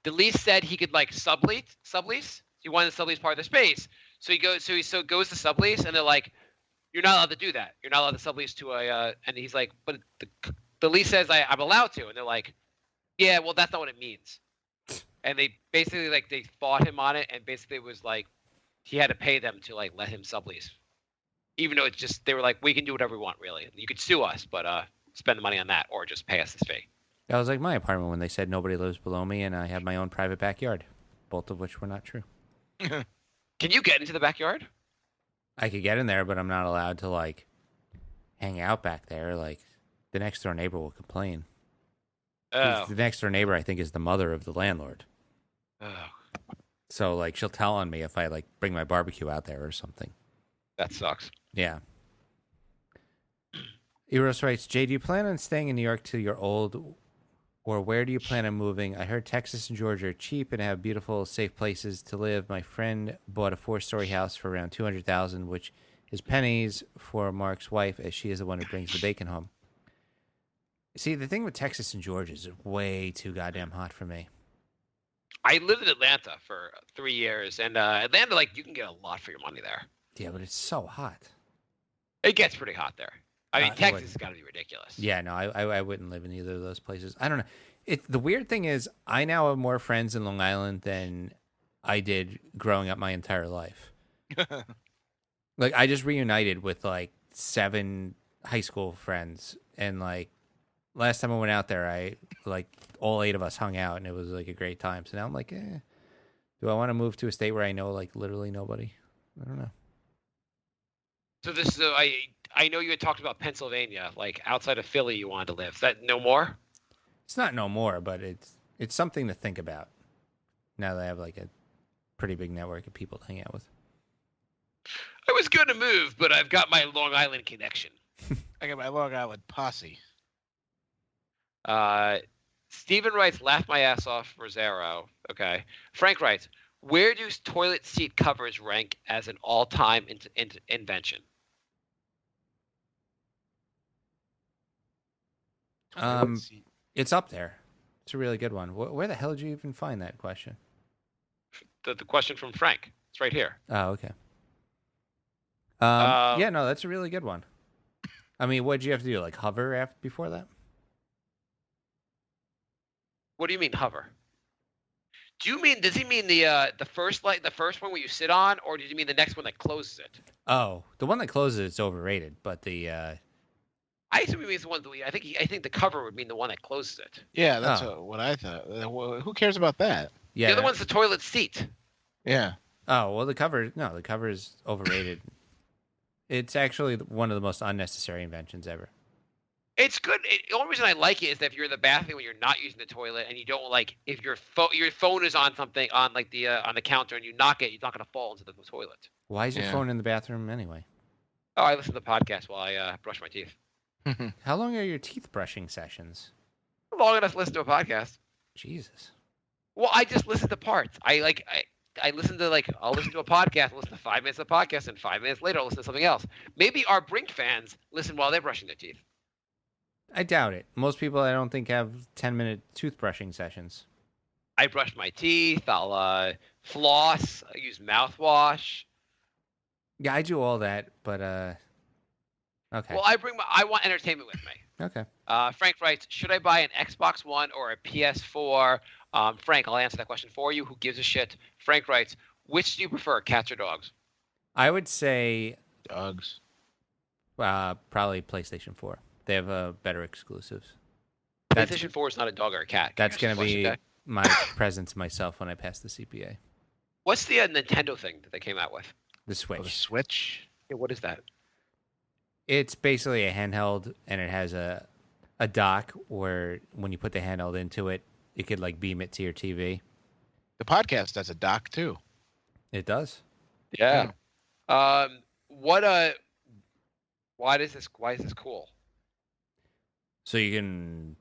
The lease said he could like sublease. He wanted to sublease part of the space, so he goes to sublease, and they're like, "You're not allowed to do that. You're not allowed to sublease to a." And he's like, "But the lease says I'm allowed to," and they're like, "Yeah, well, that's not what it means." And they basically they fought him on it, and basically it was like he had to pay them to like let him sublease, even though it's just they were like, "We can do whatever we want, really. You could sue us, but spend the money on that, or just pay us this fee." that was like my apartment when they said nobody lives below me, and I have my own private backyard, both of which were not true. Can you get into the backyard? I could get in there, but I'm not allowed to like hang out back there. Like the next door neighbor will complain. 'Cause the next door neighbor, I think, is the mother of the landlord. Oh, So like she'll tell on me if I like bring my barbecue out there or something. that sucks. Yeah. Eros writes, Jay, do you plan on staying in New York till you're old Or where do you plan on moving? I heard Texas and Georgia are cheap and have beautiful, safe places to live. My friend bought a 4-story house for around $200,000, which is pennies for Mark's wife, as she is the one who brings the bacon home. See, the thing with Texas and Georgia is it's way too goddamn hot for me. I lived in Atlanta for 3 years, and Atlanta, like, you can get a lot for your money there. Yeah, but it's so hot. It gets pretty hot there. I mean, I Texas wouldn't. has got to be ridiculous. Yeah, no, I wouldn't live in either of those places. I don't know. The weird thing is, I now have more friends in Long Island than I did growing up my entire life. Like, I just reunited with like 7 high school friends, and like last time I went out there, I like all 8 of us hung out, and it was like a great time. So now I'm like, do I want to move to a state where I know like literally nobody? I don't know. So this is I know you had talked about Pennsylvania, like outside of Philly, you wanted to live. Is that no more? It's not no more, but it's something to think about now that I have like a pretty big network of people to hang out with. I was going to move, but I've got my Long Island connection. I got my Long Island posse. Steven writes, laugh my ass off for Zero. Okay. Frank writes, where do toilet seat covers rank as an all-time invention? It's up there. It's a really good one. Where the hell did you even find that question? The question from Frank. It's right here. Oh, okay. Yeah, no, that's a really good one. I mean, what did you have to do? Like hover before that? What do you mean hover? Does he mean the first one where you sit on, or does he mean the next one that closes it? Oh, the one that closes it's overrated, but the I assume he means the one that I think the cover would mean the one that closes it. Yeah, that's what I thought. Who cares about that? yeah. The other one's the toilet seat. Yeah. Oh, well, the cover is overrated. It's actually one of the most unnecessary inventions ever. It's good. The only reason I like it is that if you're in the bathroom when you're not using the toilet and you don't like if your phone is on something on like on the counter and you knock it, you're not going to fall into the toilet. Why is your phone in the bathroom anyway? Oh, I listen to the podcast while I brush my teeth. How long are your teeth brushing sessions? Long enough to listen to a podcast. Jesus. Well, I just listen to parts. I listen to I'll listen to a podcast, listen to 5 minutes of the podcast, and 5 minutes later I'll listen to something else. Maybe our Brink fans listen while they're brushing their teeth. I doubt it. Most people, I don't think, have 10-minute toothbrushing sessions. I brush my teeth. I'll floss. I use mouthwash. Yeah, I do all that, but okay. Well, I want entertainment with me. Okay. Frank writes, should I buy an Xbox One or a PS4? Frank, I'll answer that question for you. Who gives a shit? Frank writes, which do you prefer, cats or dogs? I would say Dogs. Probably PlayStation 4. They have better exclusives. PlayStation 4 is not a dog or a cat. That's going to be my present to myself when I pass the CPA. What's the Nintendo thing that they came out with? The Switch. Oh, the Switch. Yeah, what is that? It's basically a handheld, and it has a dock where when you put the handheld into it, it could like beam it to your TV. The podcast has a doc too. It does. Yeah. Why is this cool? So you can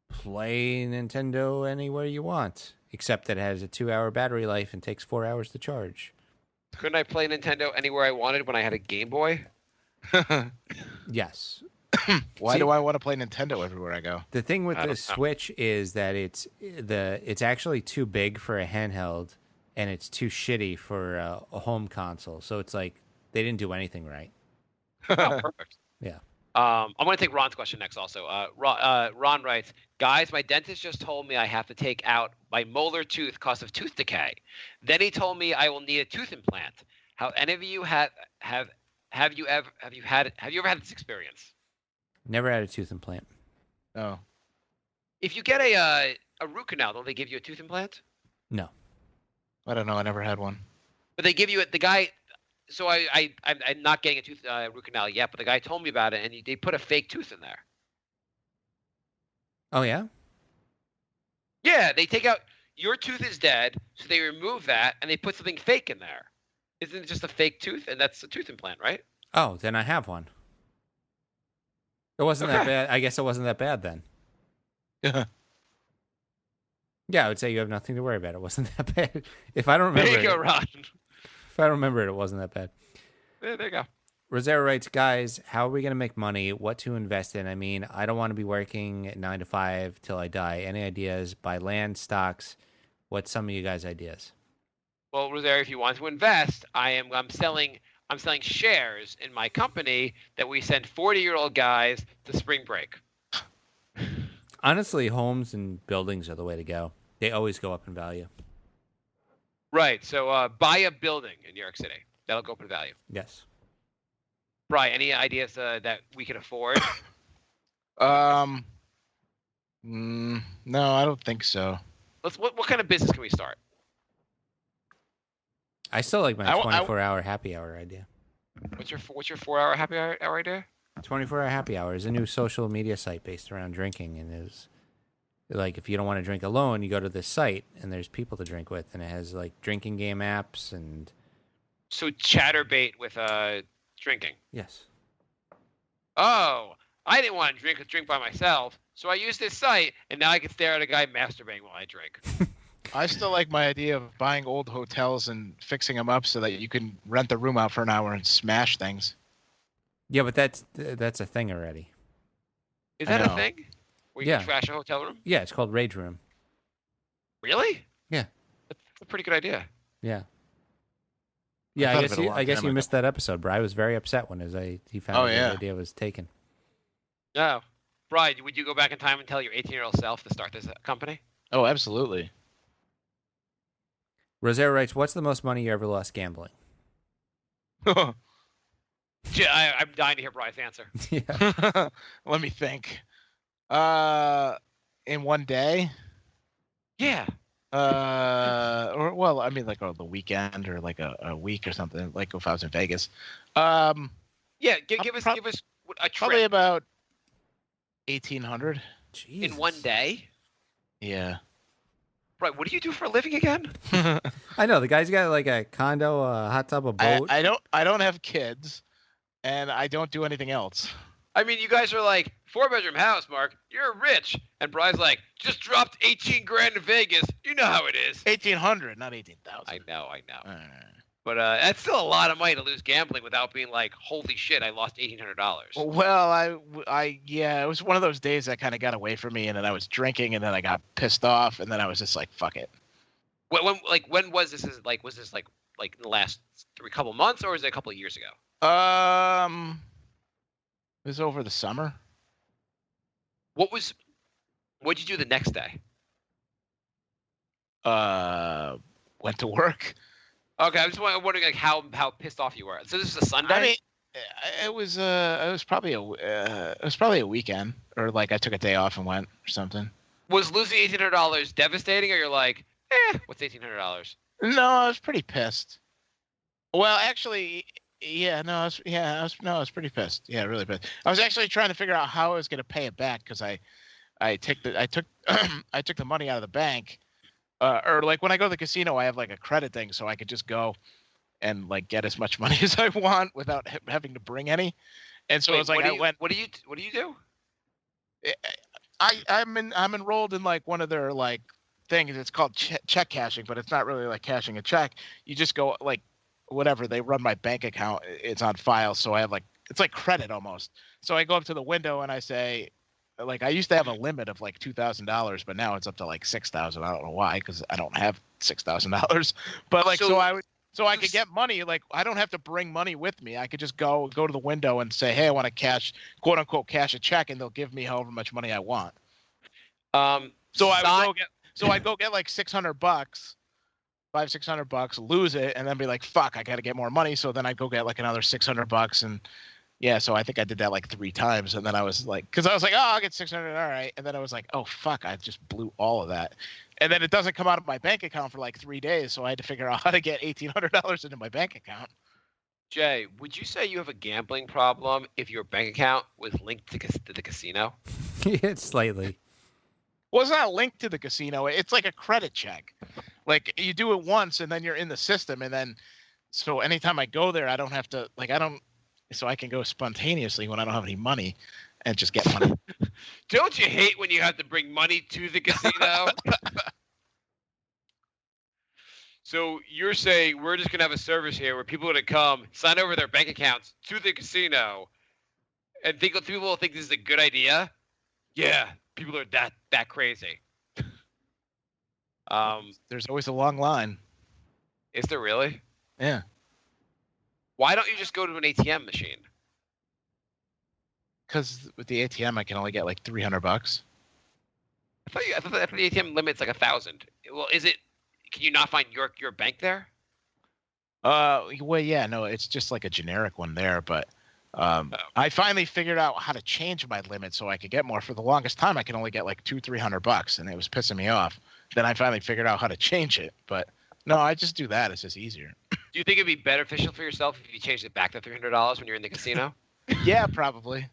play Nintendo anywhere you want, except that it has a 2-hour battery life and takes 4 hours to charge. Couldn't I play Nintendo anywhere I wanted when I had a Game Boy? Yes. Why do I want to play Nintendo everywhere I go? The thing with the Switch is that it's actually too big for a handheld, and it's too shitty for a home console. So it's like they didn't do anything right. Oh, perfect. Yeah. I'm going to take Ron's question next also. Ron writes, guys, my dentist just told me I have to take out my molar tooth because of tooth decay. Then he told me I will need a tooth implant. Have any of you have you ever had this experience? Never had a tooth implant. Oh. If you get a root canal, don't they give you a tooth implant? No. I don't know. I never had one. But they give you the guy. So I'm not getting a root canal yet, but the guy told me about it, and they put a fake tooth in there. Oh yeah. Yeah, they take out your tooth is dead, so they remove that and they put something fake in there. Isn't it just a fake tooth, and that's a tooth implant, right? Oh, then I have one. It wasn't that bad. I guess it wasn't that bad then. Yeah. Yeah, I would say you have nothing to worry about. It wasn't that bad. If I don't remember, There you go, it, Ron. if I remember it, it wasn't that bad. There you go. Rosero writes, guys, how are we going to make money? What to invest in? I mean, I don't want to be working 9 to 5 till I die. Any ideas? Buy land, stocks? What's some of you guys' ideas? Well, Rosario, if you want to invest, I'm selling shares in my company that we send 40-year-old guys to spring break. Honestly, homes and buildings are the way to go. They always go up in value. Right. So buy a building in New York City. That'll go up in value. Yes. Brian, any ideas that we can afford? No, I don't think so. What kind of business can we start? I still like my I 24-hour happy hour idea. What's your 4-hour happy hour idea? 24-hour happy hour is a new social media site based around drinking, and is like if you don't want to drink alone, you go to this site and there's people to drink with, and it has like drinking game apps and So chatterbait with drinking. yes. Oh, I didn't want to drink by myself, so I used this site, and now I can stare at a guy masturbating while I drink. I still like my idea of buying old hotels and fixing them up so that you can rent the room out for an hour and smash things. Yeah, but that's a thing already. Is I that a know. thing? Where you Yeah. can trash a hotel room? Yeah, it's called Rage Room. Really? Yeah. That's a pretty good idea. Yeah. Yeah, thought I of guess it a you, long I guess time you ago. missed that episode, bro. I was very upset when he found Oh, out yeah. the idea was taken. No. Brian, would you go back in time and tell your 18-year-old self to start this company? Oh, absolutely. Rosero writes, what's the most money you ever lost gambling? I'm dying to hear Brian's answer. Yeah. Let me think. In one day? Yeah. Or well, I mean, like on the weekend or like a week or something. Like if I was in Vegas. Yeah. Give us a Probably trip about 1,800. in one day. Yeah. Brian, what do you do for a living again? I know the guy's got like a condo, a hot tub, a boat. I don't have kids, and I don't do anything else. I mean, you guys are like 4-bedroom house, Mark. You're rich, and Brian's like just dropped 18 grand in Vegas. You know how it is. 1,800, not 18,000. I know. But that's still a lot of money to lose gambling without being like, holy shit, I lost $1,800. Well, yeah, it was one of those days that kind of got away from me, and then I was drinking, and then I got pissed off, and then I was just like, fuck it. When was this? Was this like in the last couple months, or was it a couple of years ago? It was over the summer. What'd you do the next day? Went to work. Okay, I'm just wondering like how pissed off you were. So this is a Sunday. I mean, it was probably a weekend, or like I took a day off and went or something. Was losing $1,800 devastating, or you're like, what's $1,800? No, I was pretty pissed. Well, actually, yeah, I was pretty pissed. Yeah, really pissed. I was actually trying to figure out how I was going to pay it back because I took the money out of the bank, or like when I go to the casino, I have like a credit thing, so I could just go and like get as much money as I want without having to bring any. And so it was like What do you do? I'm enrolled in like one of their like things. It's called check cashing, but it's not really like cashing a check. You just go like whatever, they run my bank account. It's on file, so I have like it's like credit almost. So I go up to the window and I say, like I used to have a limit of like $2,000, but now it's up to like $6,000. I don't know why, because I don't have $6,000. But like so I could get money. Like I don't have to bring money with me. I could just go to the window and say, hey, I want to cash, quote unquote, cash a check, and they'll give me however much money I want. So I'd go get like $600, $500-600, lose it, and then be like, fuck, I got to get more money. So then I'd go get like another $600, and yeah, so I think I did that like 3 times, and then I was like, because I was like, oh, I'll get 600, all right, and then I was like, oh fuck, I just blew all of that, and then it doesn't come out of my bank account for like 3 days, so I had to figure out how to get $1,800 into my bank account. Jay, would you say you have a gambling problem if your bank account was linked to the casino? It's slightly. Well, it's not linked to the casino. It's like a credit check. Like you do it once, and then you're in the system, and then so anytime I go there, I don't have to so I can go spontaneously when I don't have any money, and just get money. Don't you hate when you have to bring money to the casino? So you're saying we're just gonna have a service here where people are gonna come, sign over their bank accounts to the casino, and people will think this is a good idea? Yeah, people are that crazy. There's always a long line. Is there really? Yeah. Why don't you just go to an ATM machine? Because with the ATM, I can only get like $300. I thought the ATM limit's like 1,000. Well, is it? Can you not find your bank there? Well, yeah, no, it's just like a generic one there, but I finally figured out how to change my limit so I could get more. For the longest time, I could only get like $200-300, and it was pissing me off. Then I finally figured out how to change it, but no, I just do that. It's just easier. Do you think it'd be beneficial for yourself if you changed it back to $300 when you're in the casino? Yeah, probably.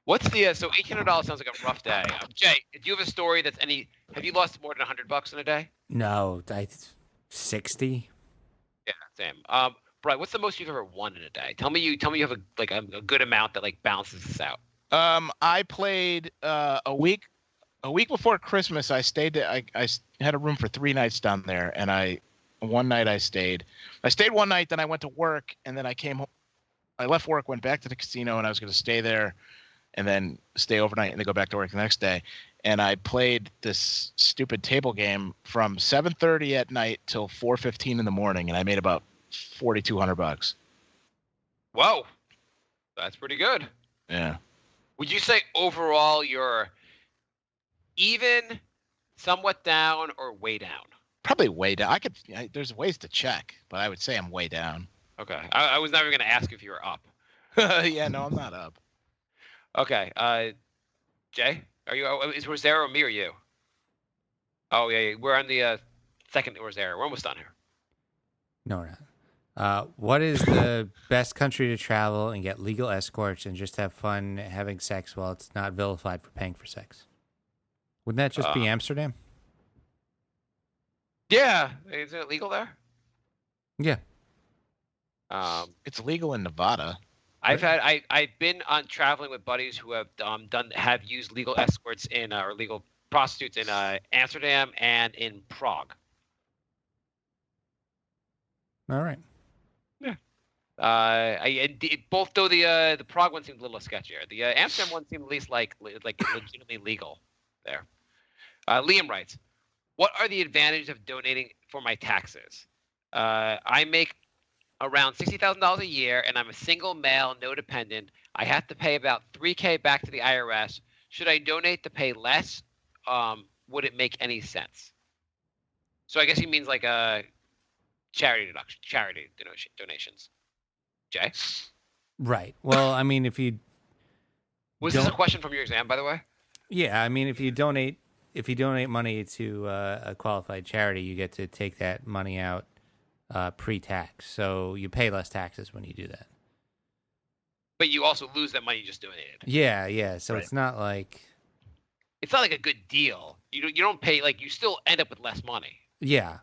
What's the so $1,800 sounds like a rough day. Jay, do you have a story that's any? Have you lost more than $100 in a day? No, 60. Yeah, same. Brian, what's the most you've ever won in a day? Tell me you have a good amount that like balances this out. I played a week before Christmas. I stayed. I had a room for 3 nights down there, and one night I stayed. I stayed one night, then I went to work, and then I came home. I left work, went back to the casino, and I was going to stay there, and then stay overnight, and then go back to work the next day. And I played this stupid table game from 7:30 at night till 4:15 in the morning, and I made about $4,200. Whoa, that's pretty good. Yeah. Would you say overall you're even, somewhat down, or way down? Probably way down. There's ways to check, but I would say I'm way down. Okay, I was never going to ask if you were up. Yeah, no, I'm not up. Okay, Jay, are you? Is Rosero me or you? Oh yeah, we're on the second Rosero. We're almost done here. No, we're not. What is the best country to travel and get legal escorts and just have fun having sex while it's not vilified for paying for sex? Wouldn't that just be Amsterdam? Yeah, is it legal there? Yeah. It's legal in Nevada. I've been on traveling with buddies who have used legal escorts or legal prostitutes in Amsterdam and in Prague. All right. Yeah. Both though the Prague one seemed a little sketchier. The Amsterdam one seemed at least like legitimately legal there. Liam writes, "What are the advantages of donating for my taxes? I make around $60,000 a year, and I'm a single male, no dependent. I have to pay about $3,000 back to the IRS. Should I donate to pay less? Would it make any sense?" So I guess he means like charity donations. Jay, Right. Well, I mean, if you was this a question from your exam, by the way? Yeah, I mean, if you donate money to a qualified charity, you get to take that money out pre-tax, so you pay less taxes when you do that. But you also lose that money you just donated. Yeah. So Right. it's not like a good deal. You don't pay, like, you still end up with less money. yeah.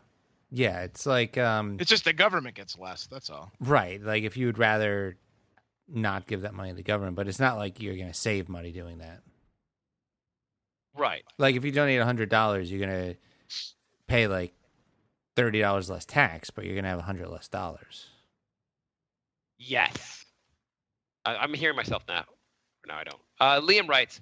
It's like It's just the government gets less. That's all. right. Like if you would rather not give that money to the government, but it's not like you're going to save money doing that. Right. Like if you donate $100, you're going to pay like $30 less tax, but you're going to have $100 less dollars. Yes. I'm hearing myself now. No, I don't. Liam writes,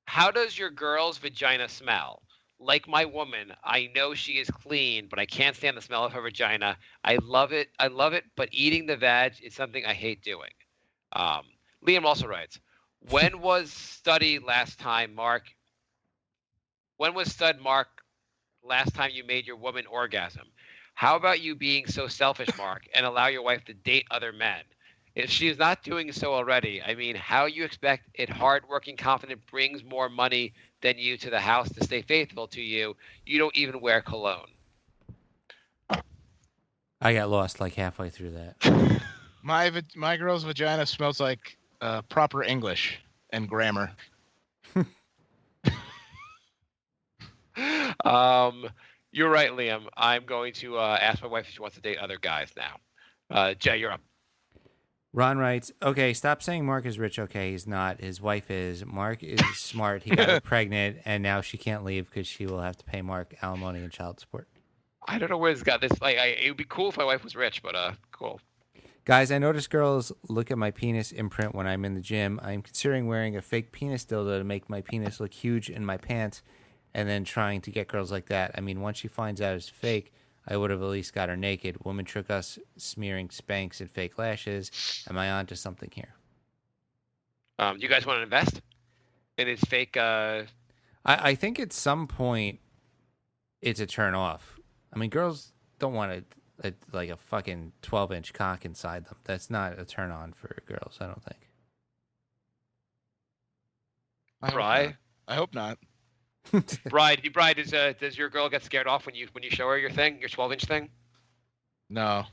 "How does your girl's vagina smell? Like my woman, I know she is clean, but I can't stand the smell of her vagina. I love it, but eating the vag is something I hate doing." Liam also writes, "When was stud last time, Mark? Last time you made your woman orgasm? How about you being so selfish, Mark, and allow your wife to date other men? If she is not doing so already, I mean, how you expect it hardworking, confident, brings more money than you to the house to stay faithful to you? You don't even wear cologne." I got lost like halfway through that. My girl's vagina smells like proper English and grammar. You're right, Liam. I'm going to ask my wife if she wants to date other guys now. Jay, you're up. Ron writes, "Okay, stop saying Mark is rich. Okay, he's not. His wife is. Mark is smart. He got her pregnant, and now she can't leave because she will have to pay Mark alimony and child support." I don't know where this got this. Like, it would be cool if my wife was rich, but cool. Guys, I notice girls look at my penis imprint when I'm in the gym. I'm considering wearing a fake penis dildo to make my penis look huge in my pants and then trying to get girls like that. I mean, once she finds out it's fake, I would have at least got her naked. Woman trick us smearing Spanx and fake lashes. Am I on to something here? Do you guys want to invest in his fake? I think at some point it's a turn off. I mean, girls don't want like a fucking 12-inch cock inside them. That's not a turn on for girls, I don't think. I hope not. Bride, does your girl get scared off when you show her your thing, your 12-inch thing? No.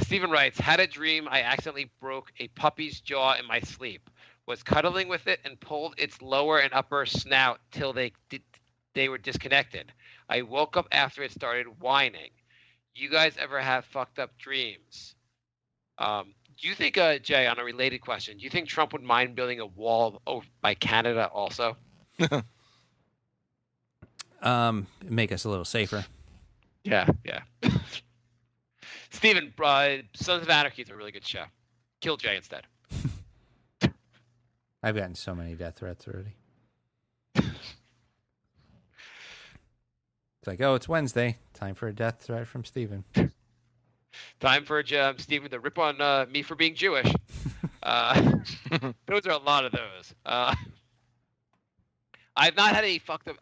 Stephen writes, had a dream I accidentally broke a puppy's jaw in my sleep. Was cuddling with it and pulled its lower and upper snout till they were disconnected. I woke up after it started whining. You guys ever have fucked up dreams? Do you think, Jay, on a related question, do you think Trump would mind building a wall by Canada also? Make us a little safer. Yeah. Steven, Sons of Anarchy is a really good show. Kill Jay instead. I've gotten so many death threats already. It's like, oh, it's Wednesday. Time for a death threat from Steven. Time for Steven to rip on me for being Jewish. Those are a lot of those. I've not had any fucked up.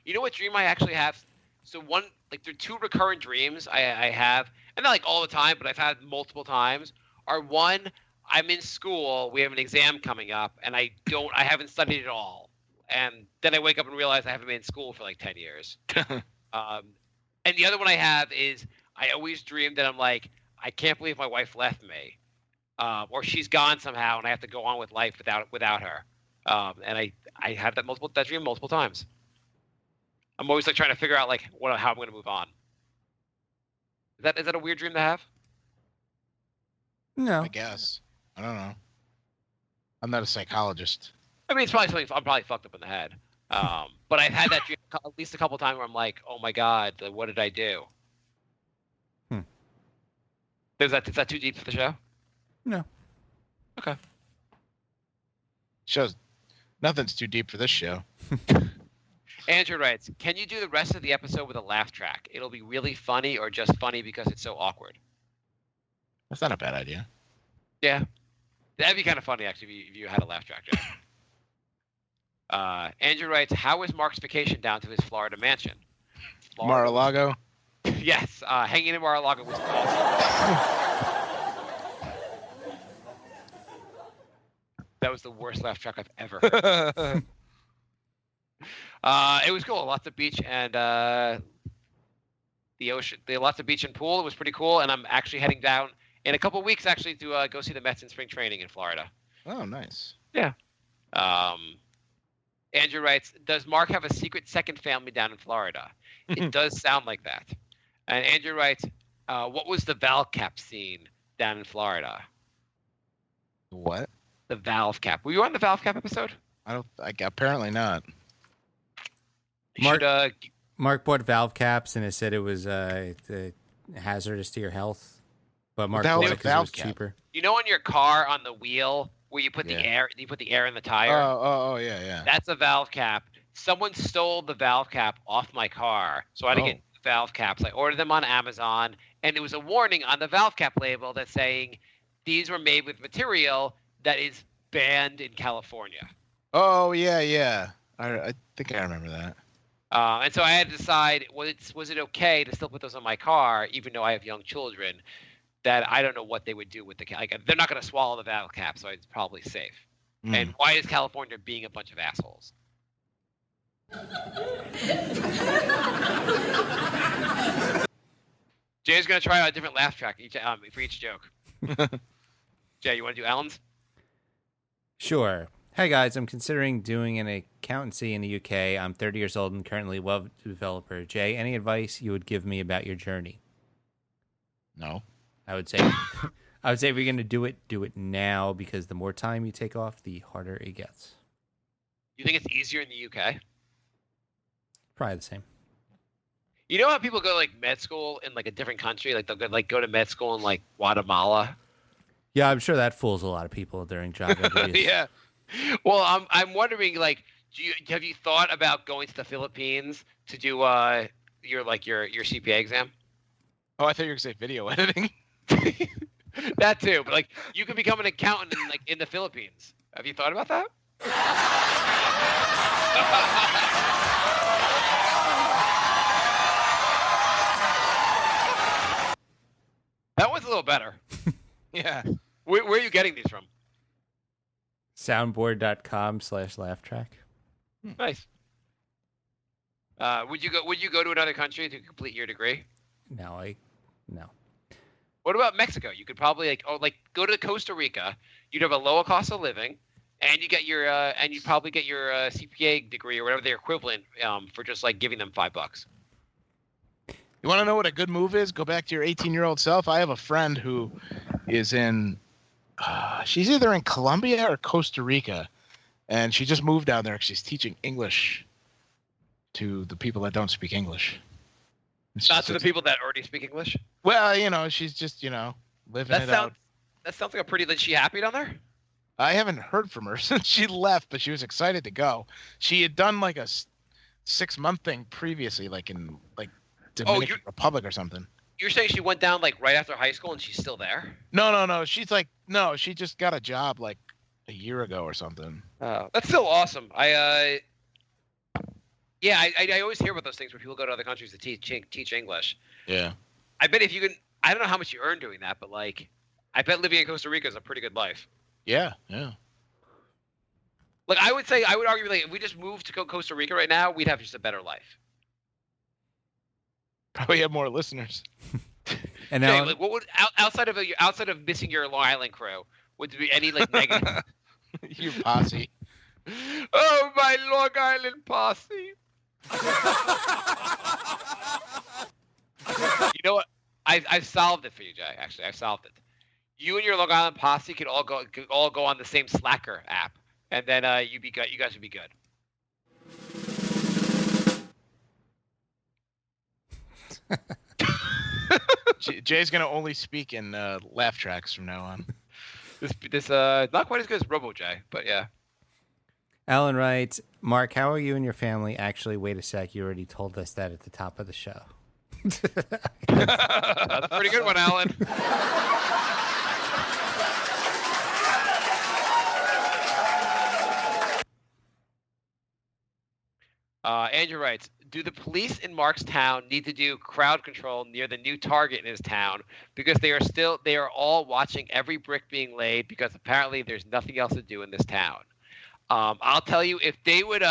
You know what dream I actually have? So there are two recurrent dreams I have, and not like all the time, but I've had multiple times. Are one, I'm in school, we have an exam coming up, and I haven't studied at all, and then I wake up and realize I haven't been in school for like 10 years. And the other one I have is I always dream that I'm like, I can't believe my wife left me, or she's gone somehow, and I have to go on with life without her. And I have that dream multiple times. I'm always like trying to figure out like how I'm going to move on. Is that a weird dream to have? No. I guess. I don't know. I'm not a psychologist. I mean, it's probably something I'm probably fucked up in the head. But I've had that dream at least a couple times where I'm like, oh my God, what did I do? Is that too deep for the show? No. Okay. Shows nothing's too deep for this show. Andrew writes, can you do the rest of the episode with a laugh track? It'll be really funny or just funny because it's so awkward. That's not a bad idea. Yeah. That'd be kind of funny, actually, if you had a laugh track. Andrew writes, how is Mark's vacation down to his Florida mansion? Mar-a-Lago? Yes. Hanging in Mar-a-Lago was awesome. That was the worst laugh track I've ever heard. It was cool. Lots of beach and the ocean. Lots of beach and pool. It was pretty cool. And I'm actually heading down in a couple of weeks, actually, to go see the Mets in spring training in Florida. Oh, nice. Yeah. Andrew writes, does Mark have a secret second family down in Florida? It does sound like that. And Andrew writes, what was the valve cap scene down in Florida? What? The valve cap. Were you on the valve cap episode? Apparently not. Mark bought valve caps and it said it was hazardous to your health. But Mark bought it because it was cheaper. You know, on your car on the wheel where you put the air in the tire? Oh, yeah. That's a valve cap. Someone stole the valve cap off my car, so I had to get valve caps. I ordered them on Amazon, and it was a warning on the valve cap label that's saying these were made with material that is banned in California. Oh, yeah. I think I remember that. And so I had to decide, was it okay to still put those on my car, even though I have young children, that I don't know what they would do with the cap. Like, they're not going to swallow the valve cap, so it's probably safe. And why is California being a bunch of assholes? Jay's going to try out a different laugh track for each joke. Jay, you want to do Alan's? Sure. Hey guys, I'm considering doing an accountancy in the UK. I'm 30 years old and currently a web developer. Jay, any advice you would give me about your journey? No. I would say if you're going to do it now, because the more time you take off, the harder it gets. You think it's easier in the UK? Probably the same. You know how people go like med school in like a different country, like they'll go to med school in like Guatemala. Yeah, I'm sure that fools a lot of people during job interviews. Yeah. Well, I'm wondering, like, have you thought about going to the Philippines to do your CPA exam? Oh, I thought you were gonna say video editing. That too, but like you can become an accountant in the Philippines. Have you thought about that? That was a little better. Yeah. Where are you getting these from? Soundboard.com/laughtrack. Nice. Would you go to another country to complete your degree? No. What about Mexico? You could probably go to Costa Rica. You'd have a lower cost of living, and you get your and you'd probably get your CPA degree or whatever their equivalent for just like giving them $5. You want to know what a good move is? Go back to your 18-year-old self. I have a friend who is in. She's either in Colombia or Costa Rica, and she just moved down there because she's teaching English to the people that don't speak English. Not to the people that already speak English. Well, she's just living it out. That sounds like a pretty. Is she happy down there? I haven't heard from her since she left, but she was excited to go. She had done like a 6-month thing previously, like in Dominican Republic or something. You're saying she went down like right after high school and she's still there? No. She just got a job like a year ago or something. Oh, that's still awesome. I always hear about those things where people go to other countries to teach English. Yeah. I bet if you can, I don't know how much you earn doing that, but like, I bet living in Costa Rica is a pretty good life. Yeah. Like I would argue like if we just moved to Costa Rica right now, we'd have just a better life. Probably have more listeners. And now, like, what would outside of missing your Long Island crew, would there be any like negative? Your posse. Oh, my Long Island posse. You know what? I've solved it for you, Jay. Actually, I've solved it. You and your Long Island posse could all go on the same Slacker app, and then you guys would be good. Jay's gonna only speak in laugh tracks from now on. This not quite as good as Robo Jay, but yeah. Alan writes, Mark, how are you and your family? Actually, wait a sec. You already told us that at the top of the show. That's a pretty good one, Alan. Andrew writes, do the police in Mark's town need to do crowd control near the new Target in his town because they are all watching every brick being laid because apparently there's nothing else to do in this town? I'll tell you, if they would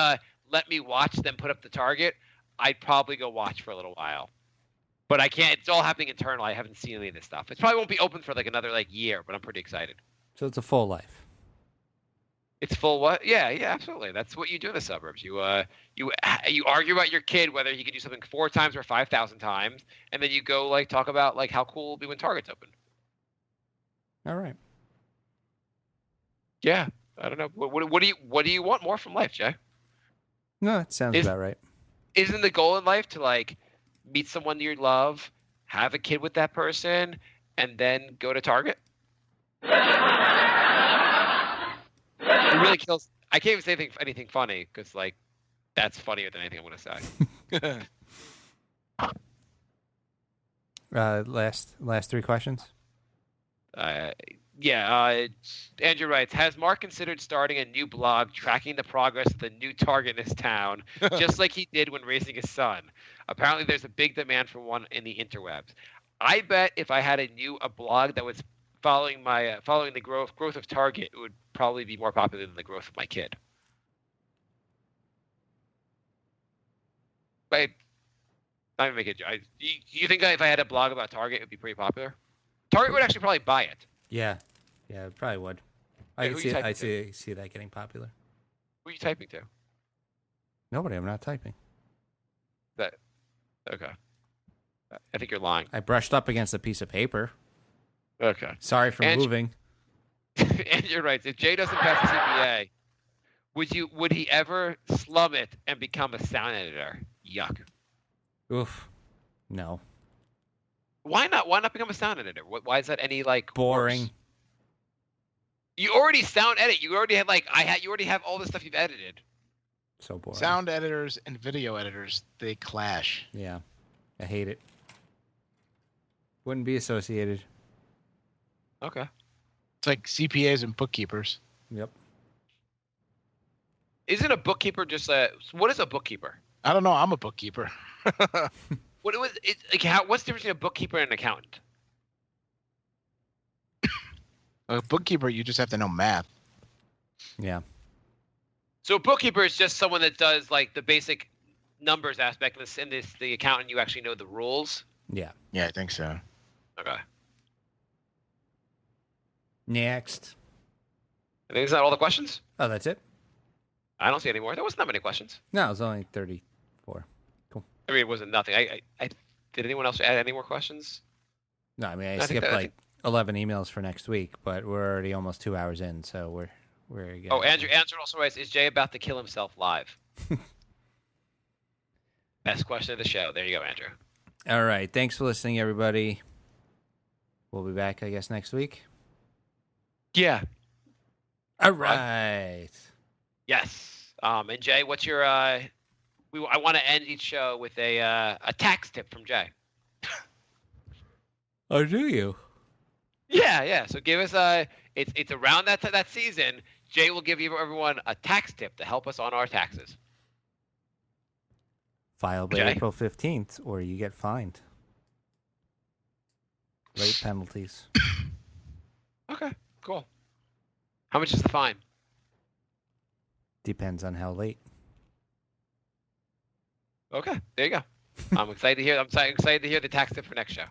let me watch them put up the Target, I'd probably go watch for a little while. But I can't. It's all happening internal. I haven't seen any of this stuff. It probably won't be open for like another year, but I'm pretty excited. So it's a full life. It's full what? Yeah, absolutely. That's what you do in the suburbs. You argue about your kid whether he can do something 4 times or 5,000 times, and then you go talk about how cool it'll be when Target's open. All right. Yeah, I don't know. What do you want more from life, Jay? No, it sounds about right. Isn't the goal in life to meet someone you love, have a kid with that person, and then go to Target? It really kills. I can't even say anything funny because that's funnier than anything I'm going to say. Last 3 questions. Andrew writes, has Mark considered starting a new blog tracking the progress of the new Target in his town, just like he did when raising his son? Apparently, there's a big demand for one in the interwebs. I bet if I had a blog that was following the growth of Target, it would probably be more popular than the growth of my kid. But I'm gonna make it. Do you think if I had a blog about Target, it would be pretty popular? Target would actually probably buy it. Yeah, it probably would. I see that getting popular. Who are you typing to? Nobody. I'm not typing. Okay. I think you're lying. I brushed up against a piece of paper. Okay. Sorry for moving. And you're right. If Jay doesn't pass the CPA, would he ever slum it and become a sound editor? Yuck. Oof. No. Why not? Why not become a sound editor? Why is that any like Boring. worse? You already sound edit. You already have you already have all the stuff you've edited. So boring. Sound editors and video editors, they clash. Yeah. I hate it. Wouldn't be associated. Okay. It's like CPAs and bookkeepers. Yep. Isn't a bookkeeper just a? What is a bookkeeper? I don't know. I'm a bookkeeper. What it was? It's like what's the difference between a bookkeeper and an accountant? A bookkeeper, you just have to know math. Yeah. So a bookkeeper is just someone that does like the basic numbers aspect. In this, the accountant, you actually know the rules. Yeah. Yeah, I think so. Okay. Next. I think is that all the questions? Oh, that's it? I don't see any more. There wasn't that many questions. No, it was only 34. I mean, it wasn't nothing. I did anyone else add any more questions? No, I mean, I think skipped that- I like 11 emails for next week, but we're already almost 2 hours in, so we're getting. Oh, Andrew also writes, is Jay about to kill himself live? Best question of the show. There you go, Andrew. All right. Thanks for listening, everybody. We'll be back, I guess, next week. Yeah. All right. Yes. And Jay, what's your I want to end each show with a tax tip from Jay. Oh, do you? Yeah. So give us it's around that season. Jay will give everyone a tax tip to help us on our taxes. File by Jay? April 15th, or you get fined. Late penalties. Okay, cool. How much is the fine? Depends on how late. Okay, there you go. I'm excited to hear. I'm excited to hear the tax tip for next show.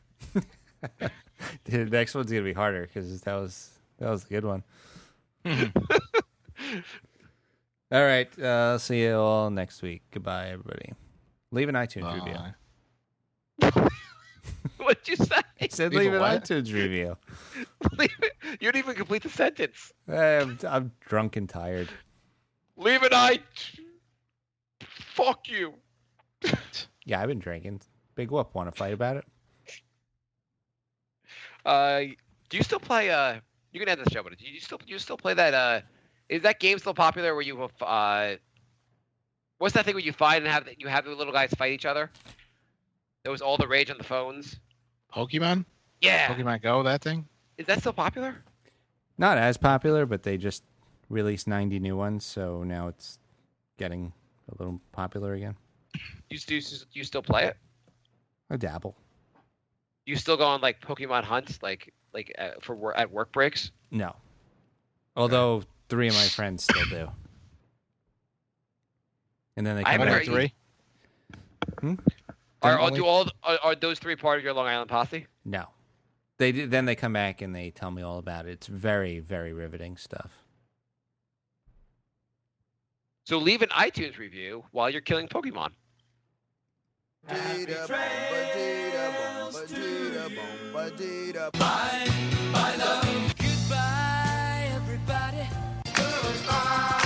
The next one's gonna be harder because that was a good one. All right. See you all next week. Goodbye, everybody. Leave an iTunes review. What'd you say? I said Leave leave a an what? iTunes review. You didn't even complete the sentence. I'm drunk and tired. Leave it, fuck you. Yeah, I've been drinking. Big whoop. Want to fight about it? Do you still play? You can end the show, but do you still play that? Is that game still popular? Where you what's that thing where you fight and have the little guys fight each other? There was all the rage on the phones. Pokemon? Yeah. Pokemon Go, that thing? Is that still popular? Not as popular, but they just released 90 new ones, so now it's getting a little popular again. You still play it? I dabble. You still go on like Pokemon hunts, at work breaks? No. Although 3 of my friends still do. And then they I come haven't back. heard- 3? Are those 3 part of your Long Island posse? No. Then they come back and they tell me all about it. It's very, very riveting stuff. So leave an iTunes review while you're killing Pokemon. Goodbye, everybody. Goodbye.